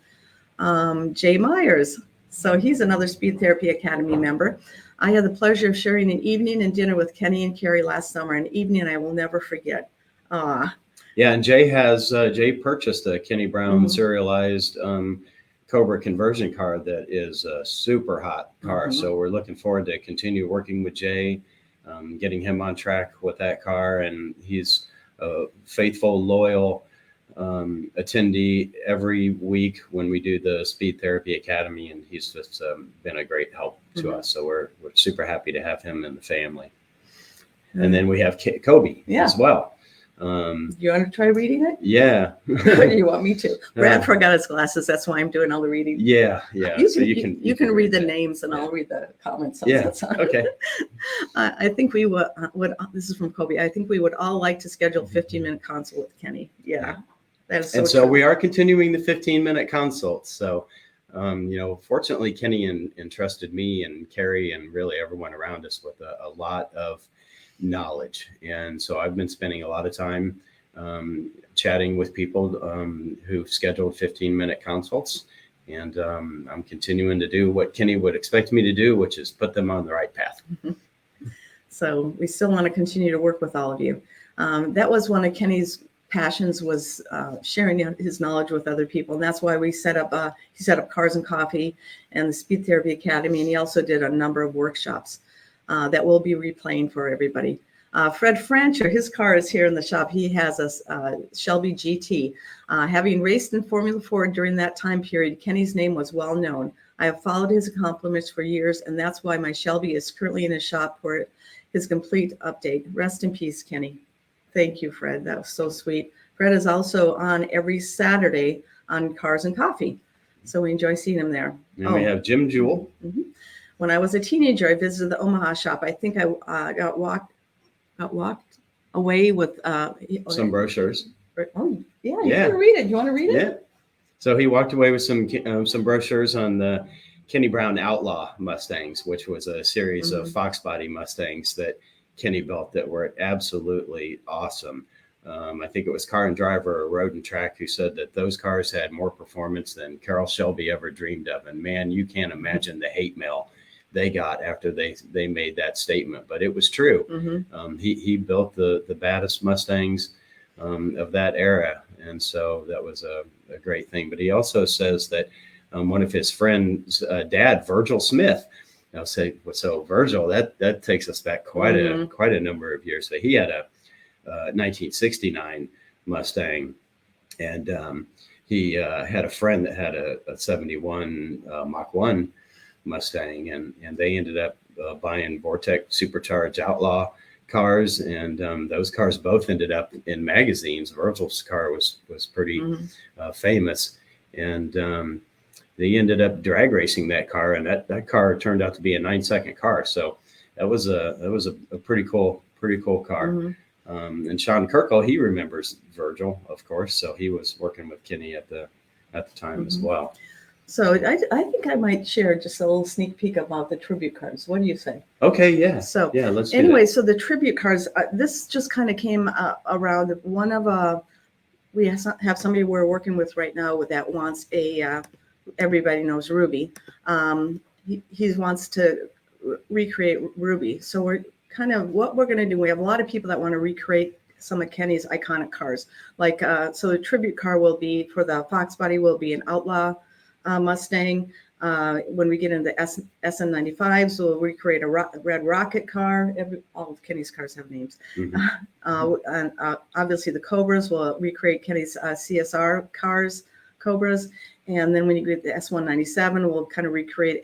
Jay Myers. So he's another Speed Therapy Academy member. I had the pleasure of sharing an evening and dinner with Kenny and Cari last summer, an evening I will never forget. Yeah, and Jay purchased a Kenny Brown serialized Cobra conversion car that is a super hot car. So we're looking forward to continue working with Jay, getting him on track with that car. And he's a faithful, loyal attendee every week when we do the Speed Therapy Academy, and he's just been a great help to us. So we're super happy to have him in the family. And then we have Kobe as well. You want to try reading it? Yeah. You want me to? Brad forgot his glasses. That's why I'm doing all the reading. Yeah. You can read the names and I'll read the comments. Okay. I think we would, this is from Kobe. I think we would all like to schedule a 15-minute consult with Kenny. Yeah. That is so true. We are continuing the 15-minute consults. So, fortunately, Kenny entrusted me and Cari and really everyone around us with a lot of knowledge. And so I've been spending a lot of time chatting with people who've scheduled 15-minute consults. And I'm continuing to do what Kenny would expect me to do, which is put them on the right path. So we still want to continue to work with all of you. That was one of Kenny's passions, was sharing his knowledge with other people. And that's why we set up, he set up Cars and Coffee and the Speed Therapy Academy. And he also did a number of workshops that we'll be replaying for everybody. Fred Francher, his car is here in the shop. He has a Shelby GT. Having raced in Formula Ford during that time period, Kenny's name was well known. I have followed his accomplishments for years, and that's why my Shelby is currently in his shop for his complete update. Rest in peace, Kenny. Thank you, Fred. That was so sweet. Fred is also on every Saturday on Cars and Coffee, so we enjoy seeing him there. And we have Jim Jewell. When I was a teenager, I visited the Omaha shop. I think I got walked away with some brochures. Oh, yeah, you can read it. You want to read it? Yeah. So he walked away with some brochures on the Kenny Brown Outlaw Mustangs, which was a series of Fox body Mustangs that Kenny built that were absolutely awesome. I think it was Car and Driver or Road and Track who said that those cars had more performance than Carroll Shelby ever dreamed of. And man, you can't imagine the hate mail they got after they made that statement, but it was true. He built the baddest Mustangs of that era. And so that was a great thing. But he also says that one of his friends' dad, Virgil Smith, I'll say, so Virgil, that takes us back quite a number of years. So he had a 1969 Mustang, and he had a friend that had a 71 Mach 1 Mustang, and they ended up buying Vortec supercharged Outlaw cars, and those cars both ended up in magazines. Virgil's car was pretty famous, and they ended up drag racing that car, and that car turned out to be a 9-second car. So that was a pretty cool car. And Sean Kirkle, he remembers Virgil, of course, so he was working with Kenny at the time as well. So I think I might share just a little sneak peek about the tribute cards. What do you say? Okay, yeah. So yeah, let's do anyway, that. so the tribute cards, this just kind of came around one of we have somebody we're working with right now that wants everybody knows Ruby. He wants to recreate Ruby. So what we're going to do, we have a lot of people that want to recreate some of Kenny's iconic cars. Like, so the tribute car will be, for the Fox body, will be an Outlaw Mustang. When we get into SN95s, we'll recreate a red rocket car. All of Kenny's cars have names. And obviously the Cobras will recreate Kenny's CSR cars, Cobras. And then when you get the S197, we'll kind of recreate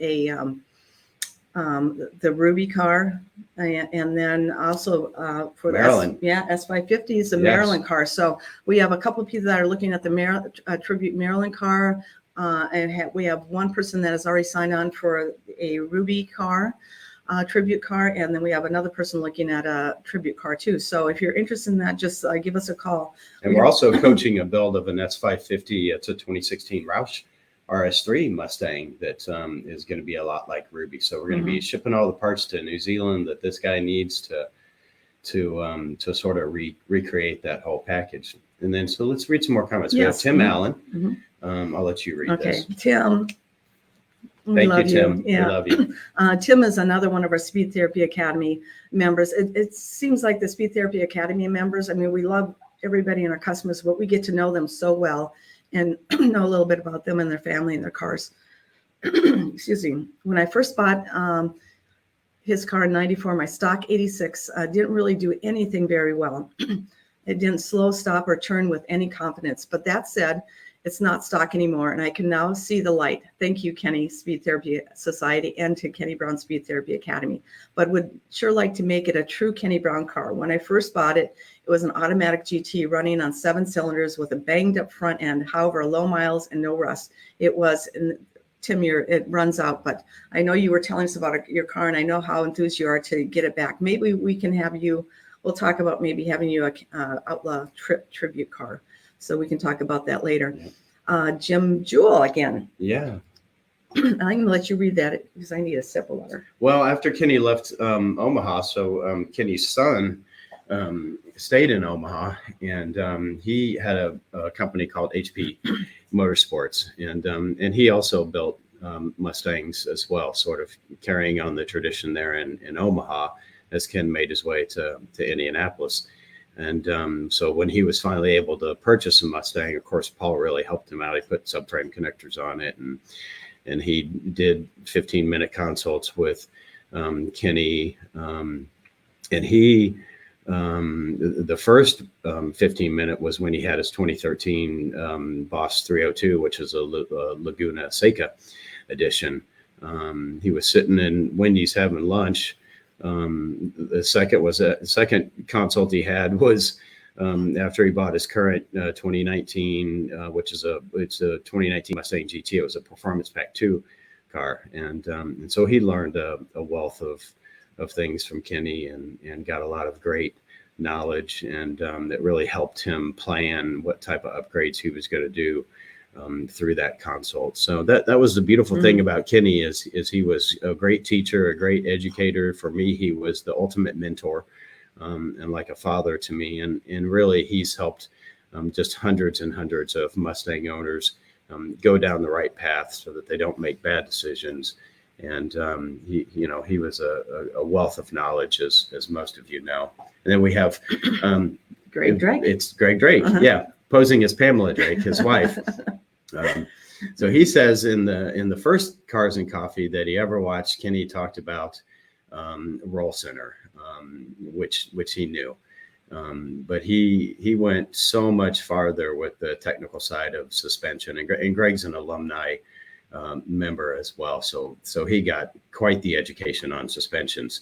the Ruby car, and then also for Maryland. the S550 is the Maryland car. So we have a couple of people that are looking at the tribute Maryland car, and we have one person that has already signed on for a Ruby car, tribute car, and then we have another person looking at a tribute car too. So if you're interested in that, just give us a call. And we're also coaching a build of an S550. It's a 2016 Roush RS3 Mustang that is going to be a lot like Ruby. So we're going to be shipping all the parts to New Zealand that this guy needs to sort of recreate that whole package. And then, so let's read some more comments. We have Tim Allen. I'll let you read this. Okay, Tim. Thank you, Tim. Yeah. We love you. Tim is another one of our Speed Therapy Academy members. It seems like the Speed Therapy Academy members, I mean, we love everybody and our customers, but we get to know them so well and know a little bit about them and their family and their cars. Excuse me. When I first bought his car in 94, my stock 86 didn't really do anything very well. It didn't slow, stop, or turn with any confidence. But that said, it's not stock anymore, and I can now see the light. Thank you, Kenny Speed Therapy Society, and to Kenny Brown Speed Therapy Academy. But would sure like to make it a true Kenny Brown car. When I first bought it, it was an automatic GT running on 7 cylinders with a banged up front end. However, low miles and no rust. It was, and Tim, it runs out, but I know you were telling us about your car, and I know how enthused you are to get it back. Maybe we can have you, we'll talk about maybe having you a Outlaw tribute car. So we can talk about that later. Jim Jewell again. Yeah. I'm going to let you read that because I need a sip of water. Well, after Kenny left Omaha, so Kenny's son stayed in Omaha, and he had a company called HP Motorsports, and he also built Mustangs as well, sort of carrying on the tradition there in Omaha as Ken made his way to Indianapolis. And so when he was finally able to purchase a Mustang, of course, Paul really helped him out. He put subframe connectors on it, and he did 15-minute consults with Kenny. And he, the first 15-minute was when he had his 2013 Boss 302, which is a Laguna Seca edition. He was sitting in Wendy's having lunch. The second consult he had was after he bought his current 2019, which is it's a 2019 Mustang GT. It was a Performance Pack 2 car, and so he learned a wealth of things from Kenny and got a lot of great knowledge, and that really helped him plan what type of upgrades he was going to do through that consult. So that was the beautiful thing about Kenny is he was a great teacher, a great educator. For me, he was the ultimate mentor and like a father to me. And really, he's helped just hundreds and hundreds of Mustang owners go down the right path so that they don't make bad decisions. And he was a wealth of knowledge, as most of you know. And then we have Greg Drake. It's Greg Drake, yeah, posing as Pamela Drake, his wife. So he says in the first Cars and Coffee that he ever watched, Kenny talked about Roll Center, which he knew. But he went so much farther with the technical side of suspension, and Greg's an alumni member as well. So he got quite the education on suspensions,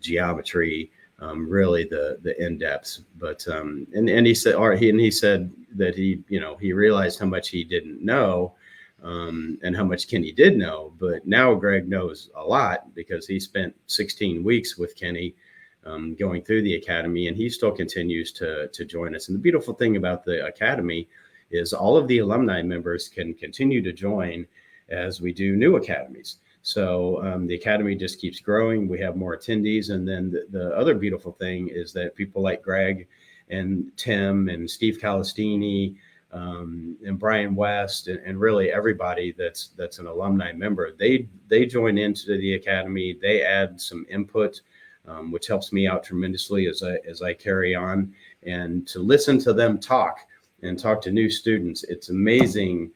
geometry, really the in-depth. But and he said that he realized how much he didn't know, and how much Kenny did know. But now Greg knows a lot because he spent 16 weeks with Kenny, going through the academy, and he still continues to join us. And the beautiful thing about the academy is all of the alumni members can continue to join as we do new academies. So the academy just keeps growing. We have more attendees. And then the other beautiful thing is that people like Greg and Tim and Steve Calistini, and Brian West, and really everybody that's an alumni member, they join into the academy. They add some input, which helps me out tremendously as I carry on. And to listen to them talk to new students, it's amazing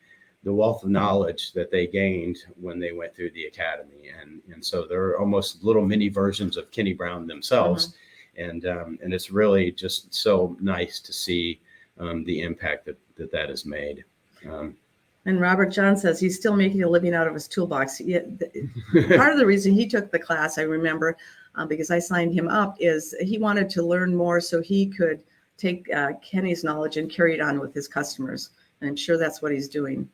the wealth of knowledge that they gained when they went through the academy. And so they're almost little mini versions of Kenny Brown themselves. Mm-hmm. And it's really just so nice to see the impact that has made. And Robert John says he's still making a living out of his toolbox. Part of the reason he took the class, I remember, because I signed him up, is he wanted to learn more so he could take Kenny's knowledge and carry it on with his customers. And I'm sure that's what he's doing.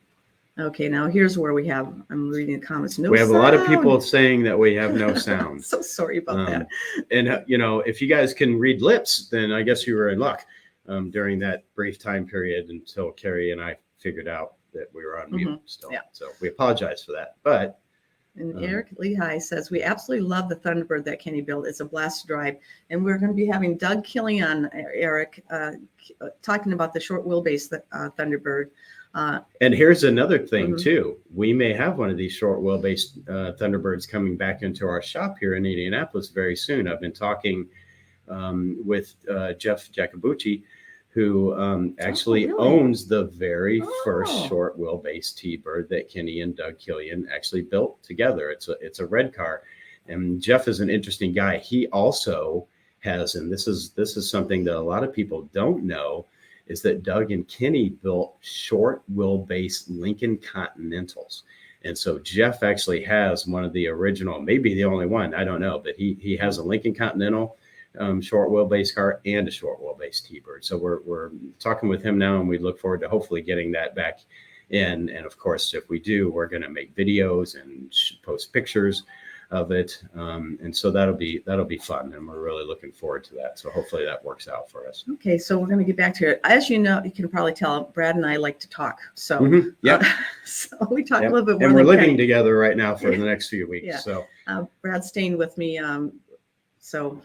Okay, now here's where I'm reading the comments. We have sound. A lot of people saying that we have no sound. So sorry about that. And, if you guys can read lips, then I guess you were in luck during that brief time period until Cari and I figured out that we were on mute still. Yeah. So we apologize for that. But and Eric Lehigh says, we absolutely love the Thunderbird that Kenny built. It's a blast to drive. And we're going to be having Doug Killian, Eric, talking about the short wheelbase Thunderbird. And here's another thing too. We may have one of these short wheelbase Thunderbirds coming back into our shop here in Indianapolis very soon. I've been talking with Jeff Jacobucci, who actually owns the very first short wheelbase T-Bird that Kenny and Doug Killian actually built together. It's a red car, and Jeff is an interesting guy. He also has, and this is something that a lot of people don't know, is that Doug and Kenny built short wheelbase Lincoln Continentals. And so Jeff actually has one of the original, maybe the only one, I don't know, but he has a Lincoln Continental short wheelbase car and a short wheelbase T-Bird. So we're talking with him now, and we look forward to hopefully getting that back in. And of course, if we do, we're going to make videos and post pictures of it. And so that'll be fun, and we're really looking forward to that. So hopefully that works out for us. Okay, so we're going to get back to it. As you know, you can probably tell, Brad and I like to talk. So so we talk a little bit more. And we're living together right now for the next few weeks. Yeah. So Brad's staying with me. So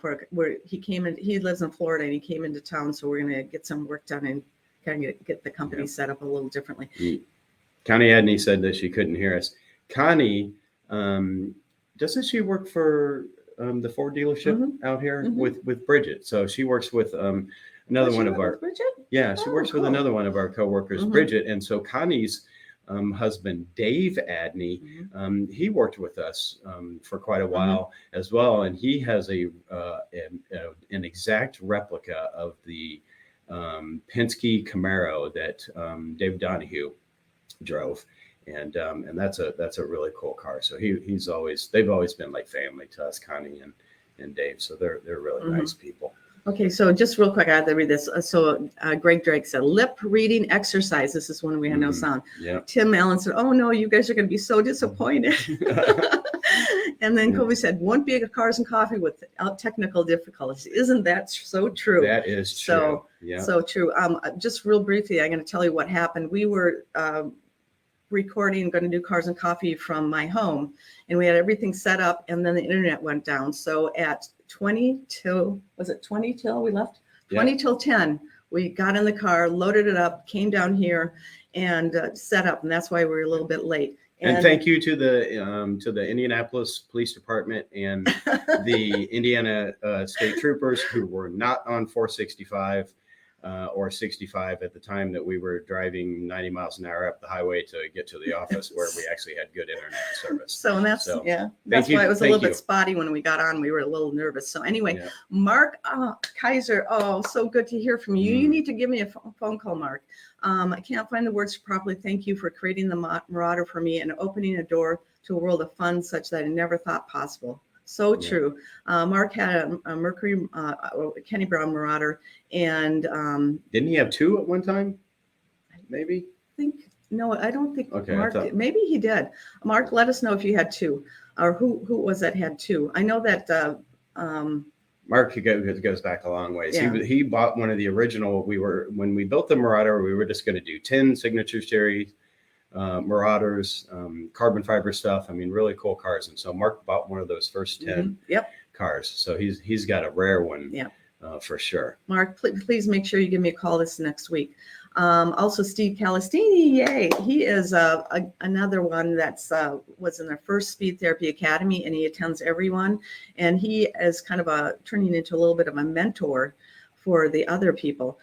he lives in Florida, and he came into town. So we're going to get some work done and kind of get the company set up a little differently. Connie Adney said that she couldn't hear us. Connie, doesn't she work for the Ford dealership out here with Bridget? So she works with another one of our Bridget? Yeah, she works with another one of our coworkers, Bridget. And so Connie's husband, Dave Adney, he worked with us for quite a while as well, and he has an exact replica of the Penske Camaro that Dave Donahue drove. And that's a really cool car. So they've always been like family to us, Connie and Dave. So they're really nice people. Okay, so just real quick, I have to read this. So Greg Drake said, lip reading exercise. This is when we had no sound. Yeah. Tim Allen said, oh no, you guys are going to be so disappointed. And then Kobe said, won't be a Cars and Coffee without technical difficulties. Isn't that so true? That is true. So true. Just real briefly, I'm going to tell you what happened. We were recording, going to do Cars and Coffee from my home, and we had everything set up, and then the internet went down. So at 20 till we left? 20 till 10, we got in the car, loaded it up, came down here, and set up, and that's why we were a little bit late. And thank you to the Indianapolis Police Department and the Indiana State Troopers who were not on 465. or 65 at the time that we were driving 90 miles an hour up the highway to get to the office where we actually had good internet service. So, and that's, So, that's you. why it was a Thank little you. bit spotty when we got on. We were a little nervous. So anyway, Yeah. Mark Kaiser, oh, so good to hear from you. You Mm. need to give me a phone call, Mark. I can't find the words to properly thank you for creating the Marauder for me and opening a door to a world of fun such that I never thought possible. So Yeah. true. Mark had a Mercury Kenny Brown Marauder, and Didn't he have 2 at one time? Maybe. No, I don't think Okay, Mark did. Maybe he did. Mark, let us know if you had 2, or who was that had 2. I know that Mark goes back a long ways. Yeah. He bought one of the original. When we built the Marauder, we were just going to do 10 Signature Series Marauders, carbon fiber stuff. I mean, really cool cars. And so Mark bought one of those first 10 cars. So he's got a rare one. Yeah. For sure. Mark, please make sure you give me a call this next week. Also, Steve Calistini, yay! He is another one that's was in the first Speed Therapy Academy, and he attends everyone. And he is kind of turning into a little bit of a mentor for the other people.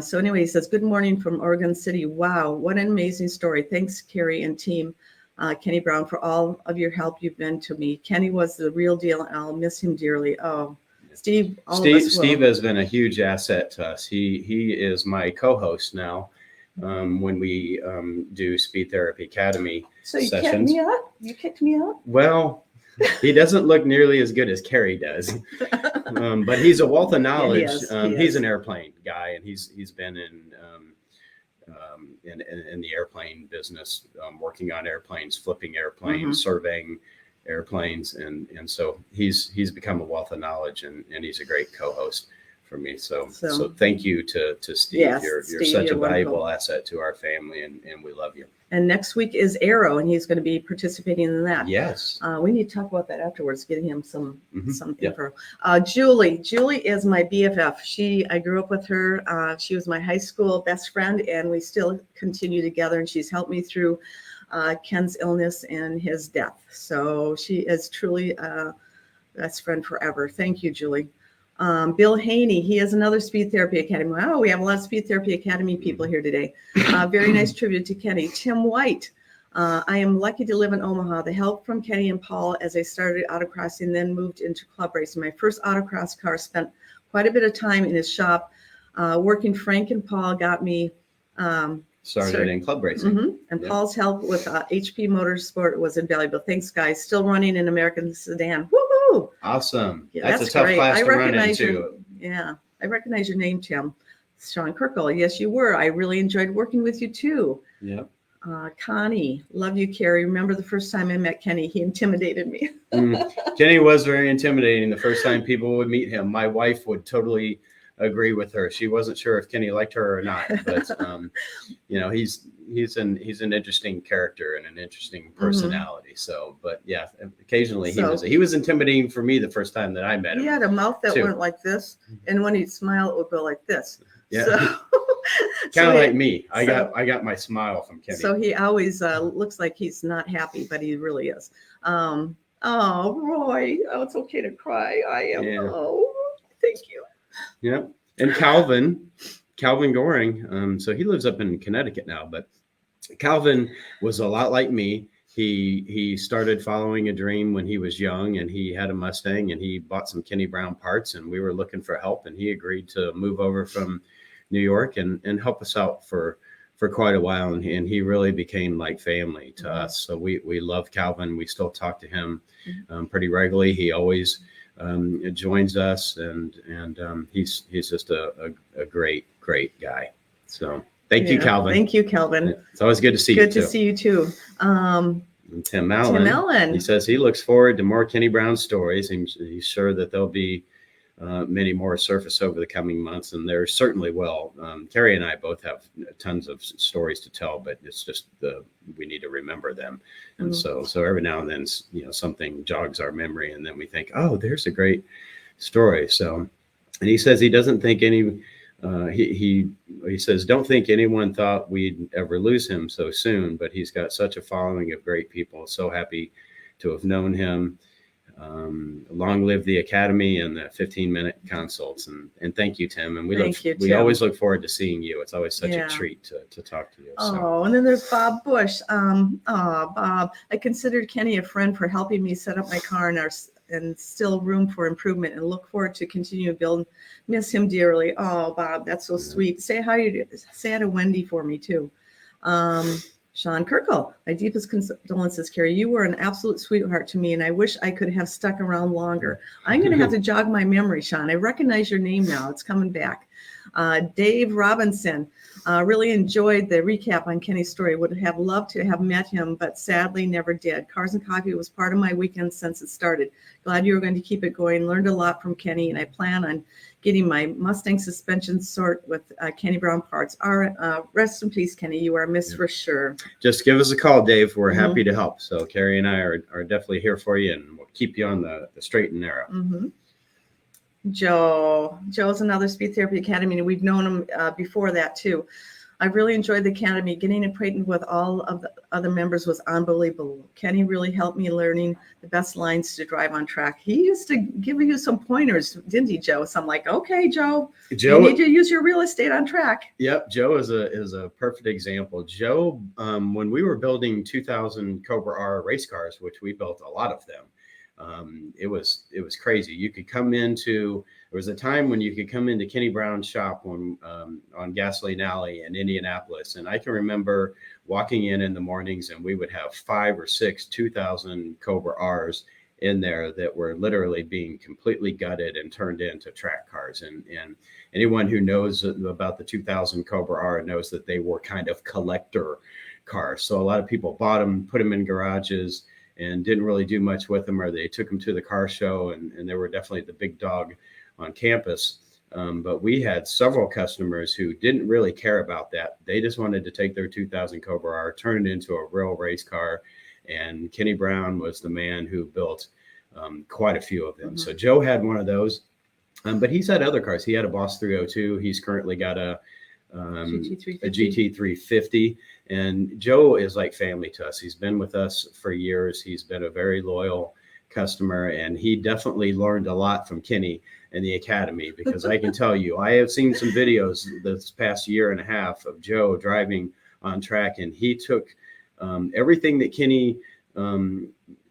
So anyway, he says, "Good morning from Oregon City. Wow, what an amazing story! Thanks, Cari and team, Kenny Brown, for all of your help you've been to me. Kenny was the real deal, and I'll miss him dearly." Oh. Steve has been a huge asset to us. He is my co-host now when we do Speed Therapy Academy sessions. So kicked me out? You kicked me out? Well, he doesn't look nearly as good as Cari does, but he's a wealth of knowledge. He's an airplane guy, and he's been in the airplane business, working on airplanes, flipping airplanes, surveying airplanes, and so he's become a wealth of knowledge, and he's a great co-host for me. So thank you to Steve. Yes, you're Steve, such you're a valuable wonderful asset to our family, and we love you. And next week is Arrow, and he's going to be participating in that. Yes. We need to talk about that afterwards, getting him some Yep. info. Julie is my BFF. I grew up with her. She was my high school best friend, and we still continue together, and she's helped me through Ken's illness and his death. So she is truly a best friend forever. Thank you, Julie. Bill Haney, he is another Speed Therapy Academy. Wow, we have a lot of Speed Therapy Academy people here today. Very nice tribute to Kenny. Tim White, I am lucky to live in Omaha. The help from Kenny and Paul as I started autocrossing, then moved into club racing. My first autocross car, spent quite a bit of time in his shop. Working Frank and Paul got me started in club racing. And Paul's help with HP Motorsport was invaluable. Thanks, guys. Still running an American sedan. Woohoo! Awesome. Yeah, that's a tough great. class to run into. I recognize your name, Tim. Sean Kirkle. Yes, you were. I really enjoyed working with you too. Yep. Connie, love you, Cari. Remember the first time I met Kenny? He intimidated me. Kenny was very intimidating the first time people would meet him. My wife would totally agree with her. She wasn't sure if Kenny liked her or not, but he's an interesting character and an interesting personality. So, but yeah, occasionally he was intimidating for me the first time that I met him. He had a mouth that went like this, and when he'd smile, it would go like this. Yeah. So, kind of like me. I got my smile from Kenny. So he always looks like he's not happy, but he really is. Oh, Roy. Oh, it's okay to cry. I am. Yeah. Oh, thank you. Yeah. And Calvin Goring. So he lives up in Connecticut now, but Calvin was a lot like me. He started following a dream when he was young, and he had a Mustang, and he bought some Kenny Brown parts, and we were looking for help, and he agreed to move over from New York and help us out for quite a while. And he really became like family to us. So we love Calvin. We still talk to him pretty regularly. He always joins us, and he's just a great guy. So thank you, Calvin. Thank you, Calvin. It's always good to see you. Good to see you too. And Tim Allen. He says he looks forward to more Kenny Brown stories. He's sure that there'll be many more surface over the coming months, and there certainly will. Cari and I both have tons of stories to tell, but it's just we need to remember them. And so every now and then, something jogs our memory, and then we think, oh, there's a great story. So, and he says he doesn't think he says, don't think anyone thought we'd ever lose him so soon, but he's got such a following of great people. So happy to have known him. Long live the Academy and the 15-minute consults. And thank you, Tim. And Thank you, we Tim. always look forward to seeing you. It's always such Yeah. a treat to talk to you. Oh, and then there's Bob Bush. Bob, I considered Kenny a friend for helping me set up my car and still room for improvement, and look forward to continue to build. Miss him dearly. Oh, Bob, that's so sweet. Say hi to Wendy for me too. Sean Kirkle, my deepest condolences, Cari. You were an absolute sweetheart to me, and I wish I could have stuck around longer. I'm going to have to jog my memory, Sean. I recognize your name now. It's coming back. Dave Robinson, really enjoyed the recap on Kenny's story. Would have loved to have met him, but sadly never did. Cars and Coffee was part of my weekend since it started. Glad you were going to keep it going. Learned a lot from Kenny, and I plan on getting my Mustang suspension sort with Kenny Brown parts. Rest in peace, Kenny. You are missed for sure. Just give us a call, Dave. We're happy to help. So Cari and I are definitely here for you, and we'll keep you on the straight and narrow. Joe's another Speed Therapy Academy, and we've known him before that too. I really enjoyed the Academy. Getting acquainted with all of the other members was unbelievable. Kenny really helped me learning the best lines to drive on track. He used to give you some pointers, didn't he, Joe? So I'm like, okay, Joe, you need to use your real estate on track. Yep, Joe is a perfect example. Joe, when we were building 2000 Cobra R race cars, which we built a lot of them, it was crazy. You could come into, there was a time when you could come into Kenny Brown's shop on Gasoline Alley in Indianapolis, and I can remember walking in the mornings, and we would have 5 or 6 2000 Cobra R's in there that were literally being completely gutted and turned into track cars. And anyone who knows about the 2000 Cobra R knows that they were kind of collector cars. So a lot of people bought them, put them in garages, and didn't really do much with them, or they took them to the car show, and they were definitely the big dog on campus. But we had several customers who didn't really care about that. They just wanted to take their 2000 Cobra R, turn it into a real race car. And Kenny Brown was the man who built quite a few of them. So Joe had one of those, but he's had other cars. He had a Boss 302. He's currently got a GT350. And Joe is like family to us. He's been with us for years. He's been a very loyal customer, and he definitely learned a lot from Kenny and the Academy, because I can tell you, I have seen some videos this past year and a half of Joe driving on track, and he took everything that Kenny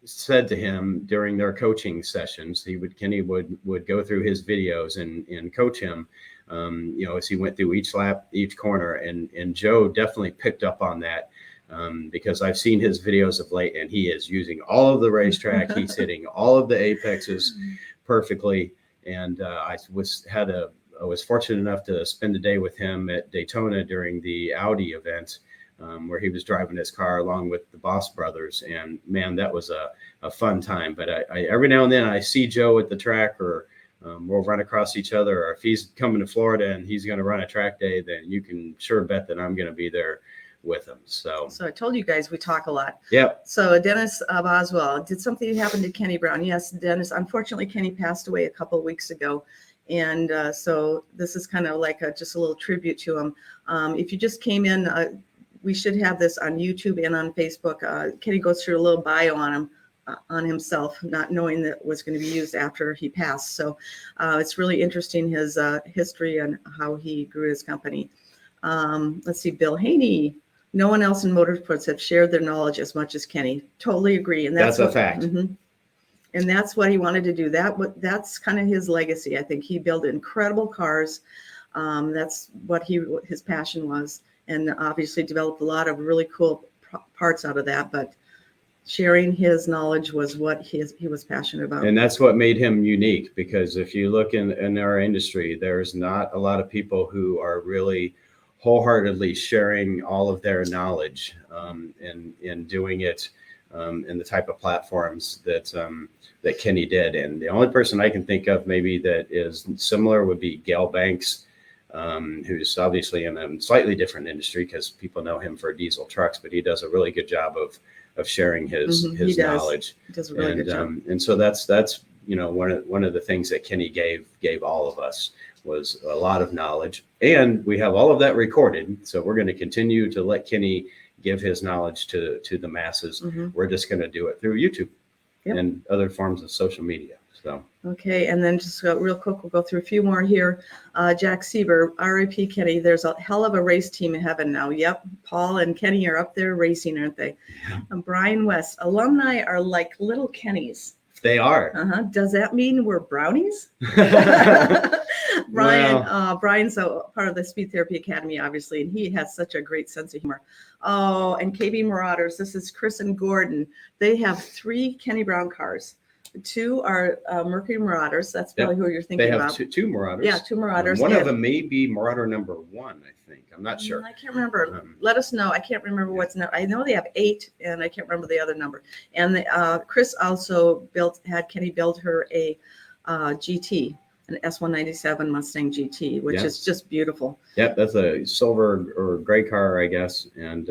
said to him during their coaching sessions. Kenny would go through his videos and coach him, as he went through each lap, each corner, and Joe definitely picked up on that, because I've seen his videos of late, and he is using all of the racetrack. He's hitting all of the apexes perfectly. And I was fortunate enough to spend a day with him at Daytona during the Audi event, where he was driving his car along with the Boss brothers. And man, that was a fun time. But I every now and then I see Joe at the track, or we'll run across each other, or if he's coming to Florida and he's going to run a track day, then you can sure bet that I'm going to be there with him. So I told you guys we talk a lot. Yep. So Dennis Boswell, did something happen to Kenny Brown? Yes, Dennis. Unfortunately, Kenny passed away a couple of weeks ago. And so this is kind of like just a little tribute to him. If you just came in, we should have this on YouTube and on Facebook. Kenny goes through a little bio on him, on himself, not knowing that it was going to be used after he passed. So it's really interesting, his history and how he grew his company. Let's see, Bill Haney. No one else in motorsports have shared their knowledge as much as Kenny. Totally agree. And that's a fact. And that's what he wanted to do. That's kind of his legacy. I think he built incredible cars. That's what his passion was, and obviously developed a lot of really cool parts out of that. But sharing his knowledge was what he was passionate about. And that's what made him unique, because if you look in our industry, there's not a lot of people who are really wholeheartedly sharing all of their knowledge, and doing it in the type of platforms that Kenny did. And the only person I can think of maybe that is similar would be Gail Banks, who's obviously in a slightly different industry, because people know him for diesel trucks, but he does a really good job of sharing his knowledge. He does a really good job. And so that's one of the things that Kenny gave all of us was a lot of knowledge, and we have all of that recorded. So we're going to continue to let Kenny give his knowledge to the masses. We're just going to do it through YouTube. Yep. and other forms of social media. So Okay, and then just real quick, we'll go through a few more here. Jack Sieber, R.I.P. Kenny. There's a hell of a race team in heaven now. Yep, Paul and Kenny are up there racing, aren't they? Yeah. Brian West, alumni are like little Kennys. they are. Does that mean we're brownies? Brian's a part of the Speed Therapy Academy, obviously, and he has such a great sense of humor. Oh, and KB Marauders, this is Chris and Gordon. They have 3 Kenny Brown cars. 2 are Mercury Marauders. That's probably who you're thinking They have about. two Marauders. Yeah, 2 Marauders. One of them may be Marauder number 1, I think. I'm not sure. I can't remember. Let us know. I can't remember what's now. I know they have 8, and I can't remember the other number. And Chris also had Kenny build her a GT, an S197 Mustang GT, which is just beautiful. Yep, that's a silver or gray car, I guess. And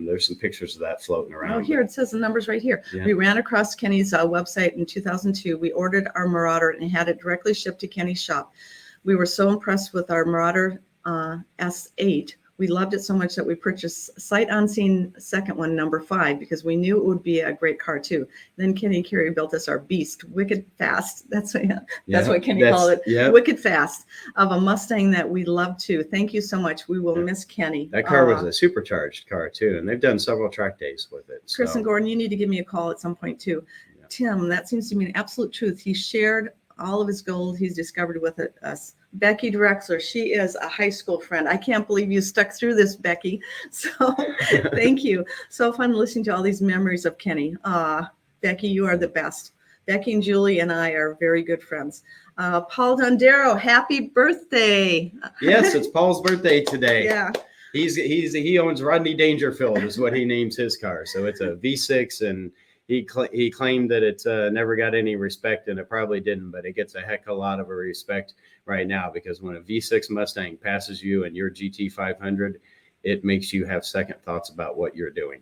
there's some pictures of that floating around. Oh, here it says the numbers right here. Yeah. We ran across Kenny's website in 2002. We ordered our Marauder and had it directly shipped to Kenny's shop. We were so impressed with our Marauder S8. We loved it so much that we purchased sight unseen second one, number 5, because we knew it would be a great car too. Then Kenny and Carrie built us our beast, wicked fast. That's what Kenny called it. Yeah. Wicked fast, of a Mustang that we love too. Thank you so much. We will miss Kenny. That car was a supercharged car too, and they've done several track days with it. Chris and Gordon, you need to give me a call at some point too. Yeah. Tim, that seems to be an absolute truth. He shared all of his gold he's discovered with us. Becky Drexler, she is a high school friend. I can't believe you stuck through this, Becky. So thank you. So fun listening to all these memories of Kenny. Becky, you are the best. Becky and Julie and I are very good friends. Paul Dondero, happy birthday. Yes, it's Paul's birthday today. Yeah. He owns Rodney Dangerfield is what he names his car. So it's a V6, and he claimed that it never got any respect, and it probably didn't, but it gets a heck of a lot of respect right now, because when a V6 Mustang passes you and your GT 500, it makes you have second thoughts about what you're doing.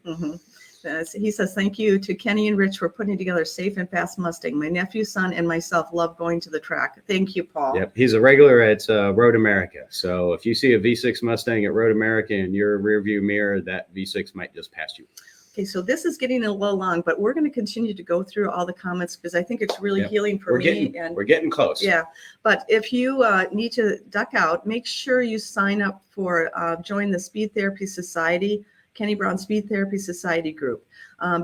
He says, thank you to Kenny and Rich for putting together a safe and fast Mustang. My nephew, son, and myself love going to the track. Thank you, Paul. Yep, he's a regular at Road America. So if you see a V6 Mustang at Road America in your rearview mirror, that V6 might just pass you. Okay, so this is getting a little long, but we're going to continue to go through all the comments because I think it's really healing for me. We're getting close. Yeah, but if you need to duck out, make sure you sign up for join the Speed Therapy Society, Kenny Brown Speed Therapy Society group,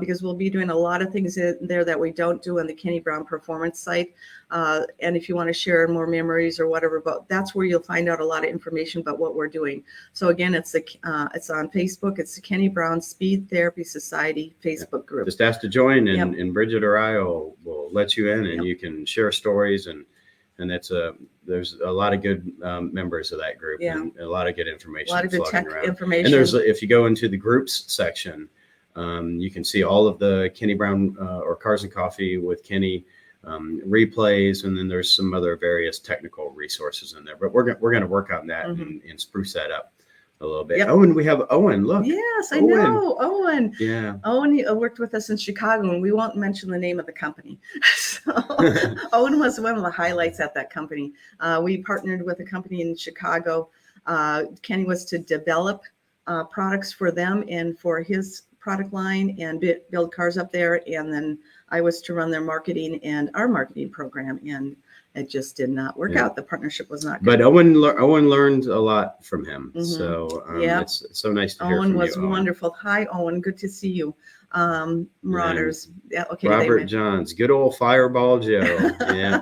because we'll be doing a lot of things in there that we don't do on the Kenny Brown Performance site. And if you want to share more memories or whatever, but that's where you'll find out a lot of information about what we're doing. So again, it's on Facebook. It's the Kenny Brown Speed Therapy Society Facebook group. Just ask to join, and Bridget or I will let you in, and you can share stories, and there's a lot of good members of that group, and a lot of good information. A lot of good tech information. And if you go into the groups section, you can see all of the Kenny Brown or Cars and Coffee with Kenny replays, and then there's some other various technical resources in there. But we're going to work on that and spruce that up a little bit. Owen, we have Owen. Look. Yes, I know. Owen. Yeah. Owen worked with us in Chicago, and we won't mention the name of the company. So Owen was one of the highlights at that company. We partnered with a company in Chicago. Kenny was to develop products for them and for his product line and build cars up there. And then I was to run their marketing and our marketing program. And it just did not work out. The partnership was not good. But Owen learned a lot from him. So it's so nice to hear from you. Owen was wonderful. Hi, Owen. Good to see you. Marauders. Yeah. Okay. Robert Johns. Good old Fireball Joe. Yeah.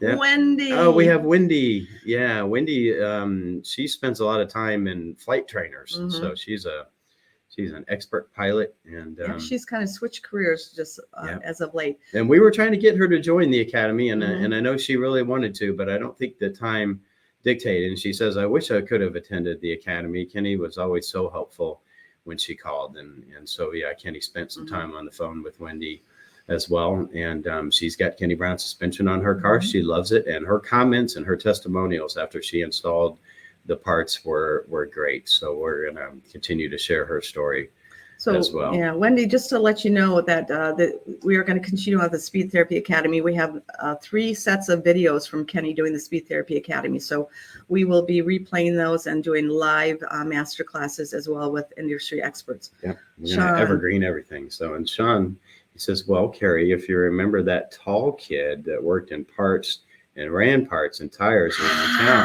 Wendy. Oh, we have Wendy. Yeah. Wendy, she spends a lot of time in flight trainers. So she's an expert pilot, and she's kind of switched careers just as of late. And we were trying to get her to join the academy, and I know she really wanted to, but I don't think the time dictated. And she says, "I wish I could have attended the academy." Kenny was always so helpful when she called, and so Kenny spent some time on the phone with Wendy as well, and she's got Kenny Brown suspension on her car. She loves it, and her comments and her testimonials after she installed the parts were great. So we're going to continue to share her story as well. Yeah, Wendy, just to let you know that we are going to continue on the Speed Therapy Academy. We have 3 sets of videos from Kenny doing the Speed Therapy Academy. So we will be replaying those and doing live master classes as well with industry experts. Yeah, we're going to evergreen everything. So, and Sean, He says, well, Cari, if you remember that tall kid that worked in parts and ran parts and tires around town,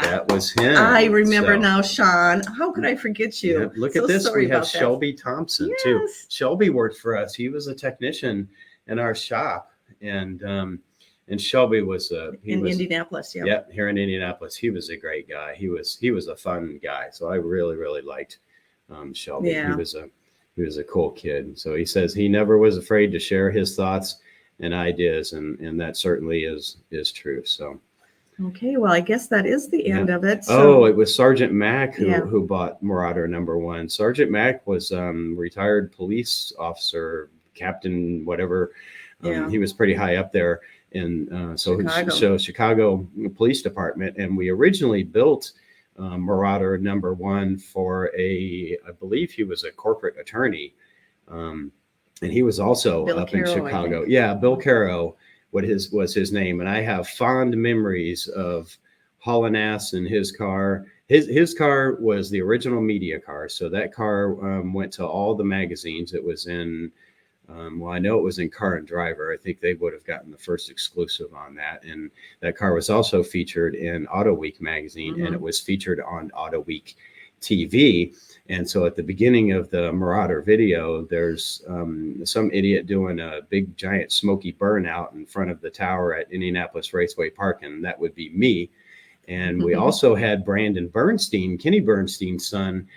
that was him. I remember So, now, Sean. How could I forget you? yeah, look So at this. sorry We have about that. Shelby Thompson too. Yes. Shelby worked for us. He was a technician in our shop, and Shelby was in Indianapolis. Yeah. Yeah, here in Indianapolis. He was a great guy. He was a fun guy. So I really liked Shelby. Yeah. He was a cool kid. So he says he never was afraid to share his thoughts and ideas, and that certainly is true. So Okay, well, I guess that is the end of it. So, it was Sergeant Mack Yeah. who bought Marauder #1. Sergeant Mack was retired police officer, captain, whatever. Yeah. He was pretty high up there in Chicago. Chicago Police Department, and we originally built Marauder #1 for I believe he was a corporate attorney, and he was also Bill up Caro, in I Chicago. think. Yeah, Bill Caro, was his name, and I have fond memories of hauling ass in his car. His car was the original media car, so that car went to all the magazines. It was in well, I know it was in Car and Driver. I think they would have gotten the first exclusive on that. And that car was also featured in Auto Week magazine, and it was featured on Auto Week TV. And so at the beginning of the Marauder video, there's some idiot doing a big giant smoky burnout in front of the tower at Indianapolis Raceway Park, and that would be me. And we also had Brandon Bernstein, Kenny Bernstein's son,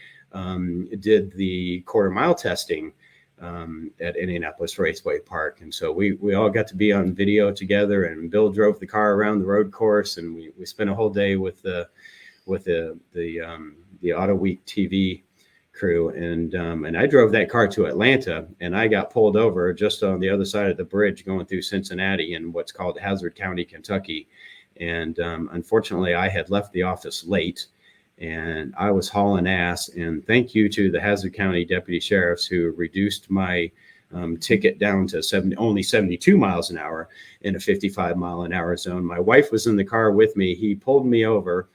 did the quarter-mile testing at Indianapolis Raceway Park. And so we all got to be on video together, and Bill drove the car around the road course, and we spent a whole day with the Auto Week TV crew. And I drove that car to Atlanta, and I got pulled over just on the other side of the bridge going through Cincinnati in what's called Hazard County, Kentucky. And unfortunately, I had left the office late, and I was hauling ass. And thank you to the Hazard County deputy sheriffs who reduced my ticket down to only 72 miles an hour in a 55-mile-an-hour zone. My wife was in the car with me. He pulled me over.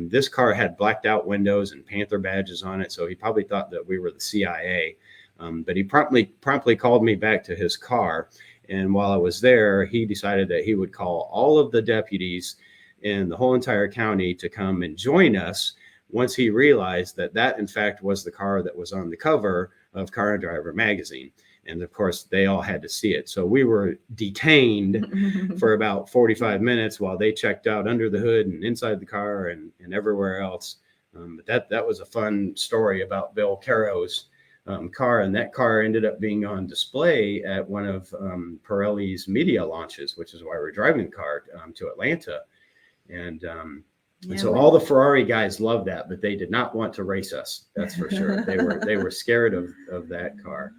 This car had blacked out windows and Panther badges on it, so he probably thought that we were the CIA. But he promptly called me back to his car. And while I was there, he decided that he would call all of the deputies in the whole entire county to come and join us once he realized that in fact was the car that was on the cover of Car and Driver magazine. And of course, they all had to see it. So we were detained for about 45 minutes while they checked out under the hood and inside the car and everywhere else. But that was a fun story about Bill Caro's car. And that car ended up being on display at one of Pirelli's media launches, which is why we're driving the car to Atlanta. And so all the Ferrari guys loved that, but they did not want to race us. That's for sure. They were scared of that car.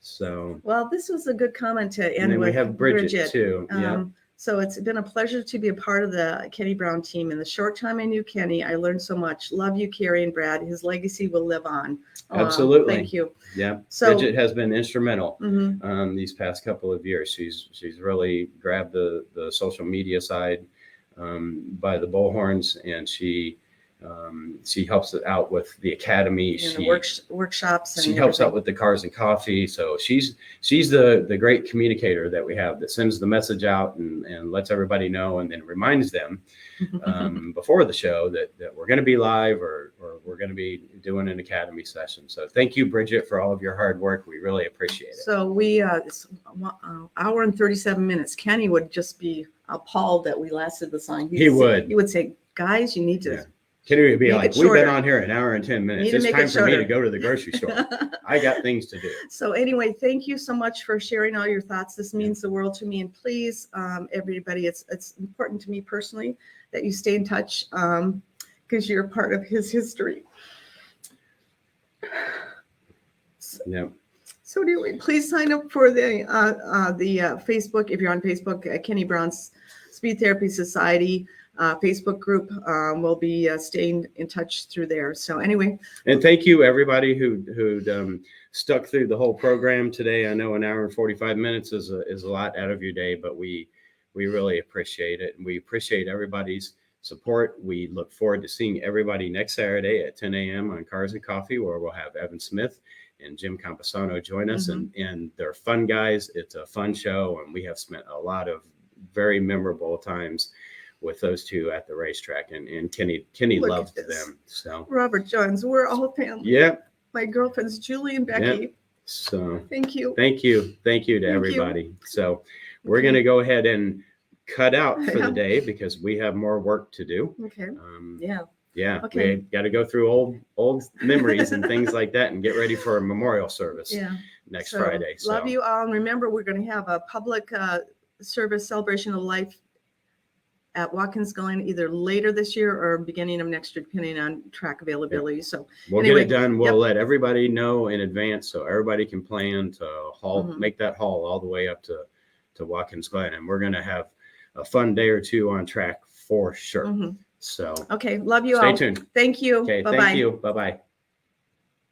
So, well, this was a good comment to end and then with. we have Bridget too. Yeah. So it's been a pleasure to be a part of the Kenny Brown team. In the short time I knew Kenny, I learned so much. Love you, Cari and Brad. His legacy will live on. Absolutely. Thank you. Yeah. So Bridget has been instrumental these past couple of years. She's really grabbed the social media side by the bullhorns, and she helps out with the academy. The workshops. And she helps out with the Cars and Coffee. So she's the great communicator that we have, that sends the message out and lets everybody know, and then reminds them before the show that we're going to be live or we're going to be doing an academy session. So thank you, Bridget, for all of your hard work. We really appreciate it. So it's an hour and 37 minutes. Kenny would just be appalled that we lasted the song. He would say, guys, you need to. Yeah. Kenny would be like, we've been on here an hour and 10 minutes. It's time for me to go to the grocery store. I got things to do. So anyway, thank you so much for sharing all your thoughts. This means the world to me. And please, everybody, it's important to me personally that you stay in touch because you're a part of his history. Yeah. So anyway, please sign up for the Facebook, if you're on Facebook, Kenny Brown's Speed Therapy Society Facebook group. We'll be staying in touch through there. So anyway. And thank you, everybody who stuck through the whole program today. I know an hour and 45 minutes is a lot out of your day, but we really appreciate it. And we appreciate everybody's support. We look forward to seeing everybody next Saturday at 10 a.m. on Cars and Coffee, where we'll have Evan Smith and Jim Camposano join us, and they're fun guys. It's a fun show, and we have spent a lot of very memorable times with those two at the racetrack, and Kenny Look loves at this. them. So Robert Johns, we're all family. yeah, My girlfriends, Julie and Becky. so Thank you. thank you to everybody. So we're going to go ahead and cut out for the day because we have more work to do. Okay. Yeah. Okay. We got to go through old memories and things like that and get ready for a memorial service next Friday. So love you all. And remember, we're going to have a public service celebration of life at Watkins Glen either later this year or beginning of next year, depending on track availability. So we'll get it done. We'll let everybody know in advance so everybody can plan to haul, make that haul all the way up to Watkins Glen. And we're going to have a fun day or two on track for sure. So okay, love you all. Stay tuned. Thank you. Okay, Bye-bye. thank you. Bye-bye.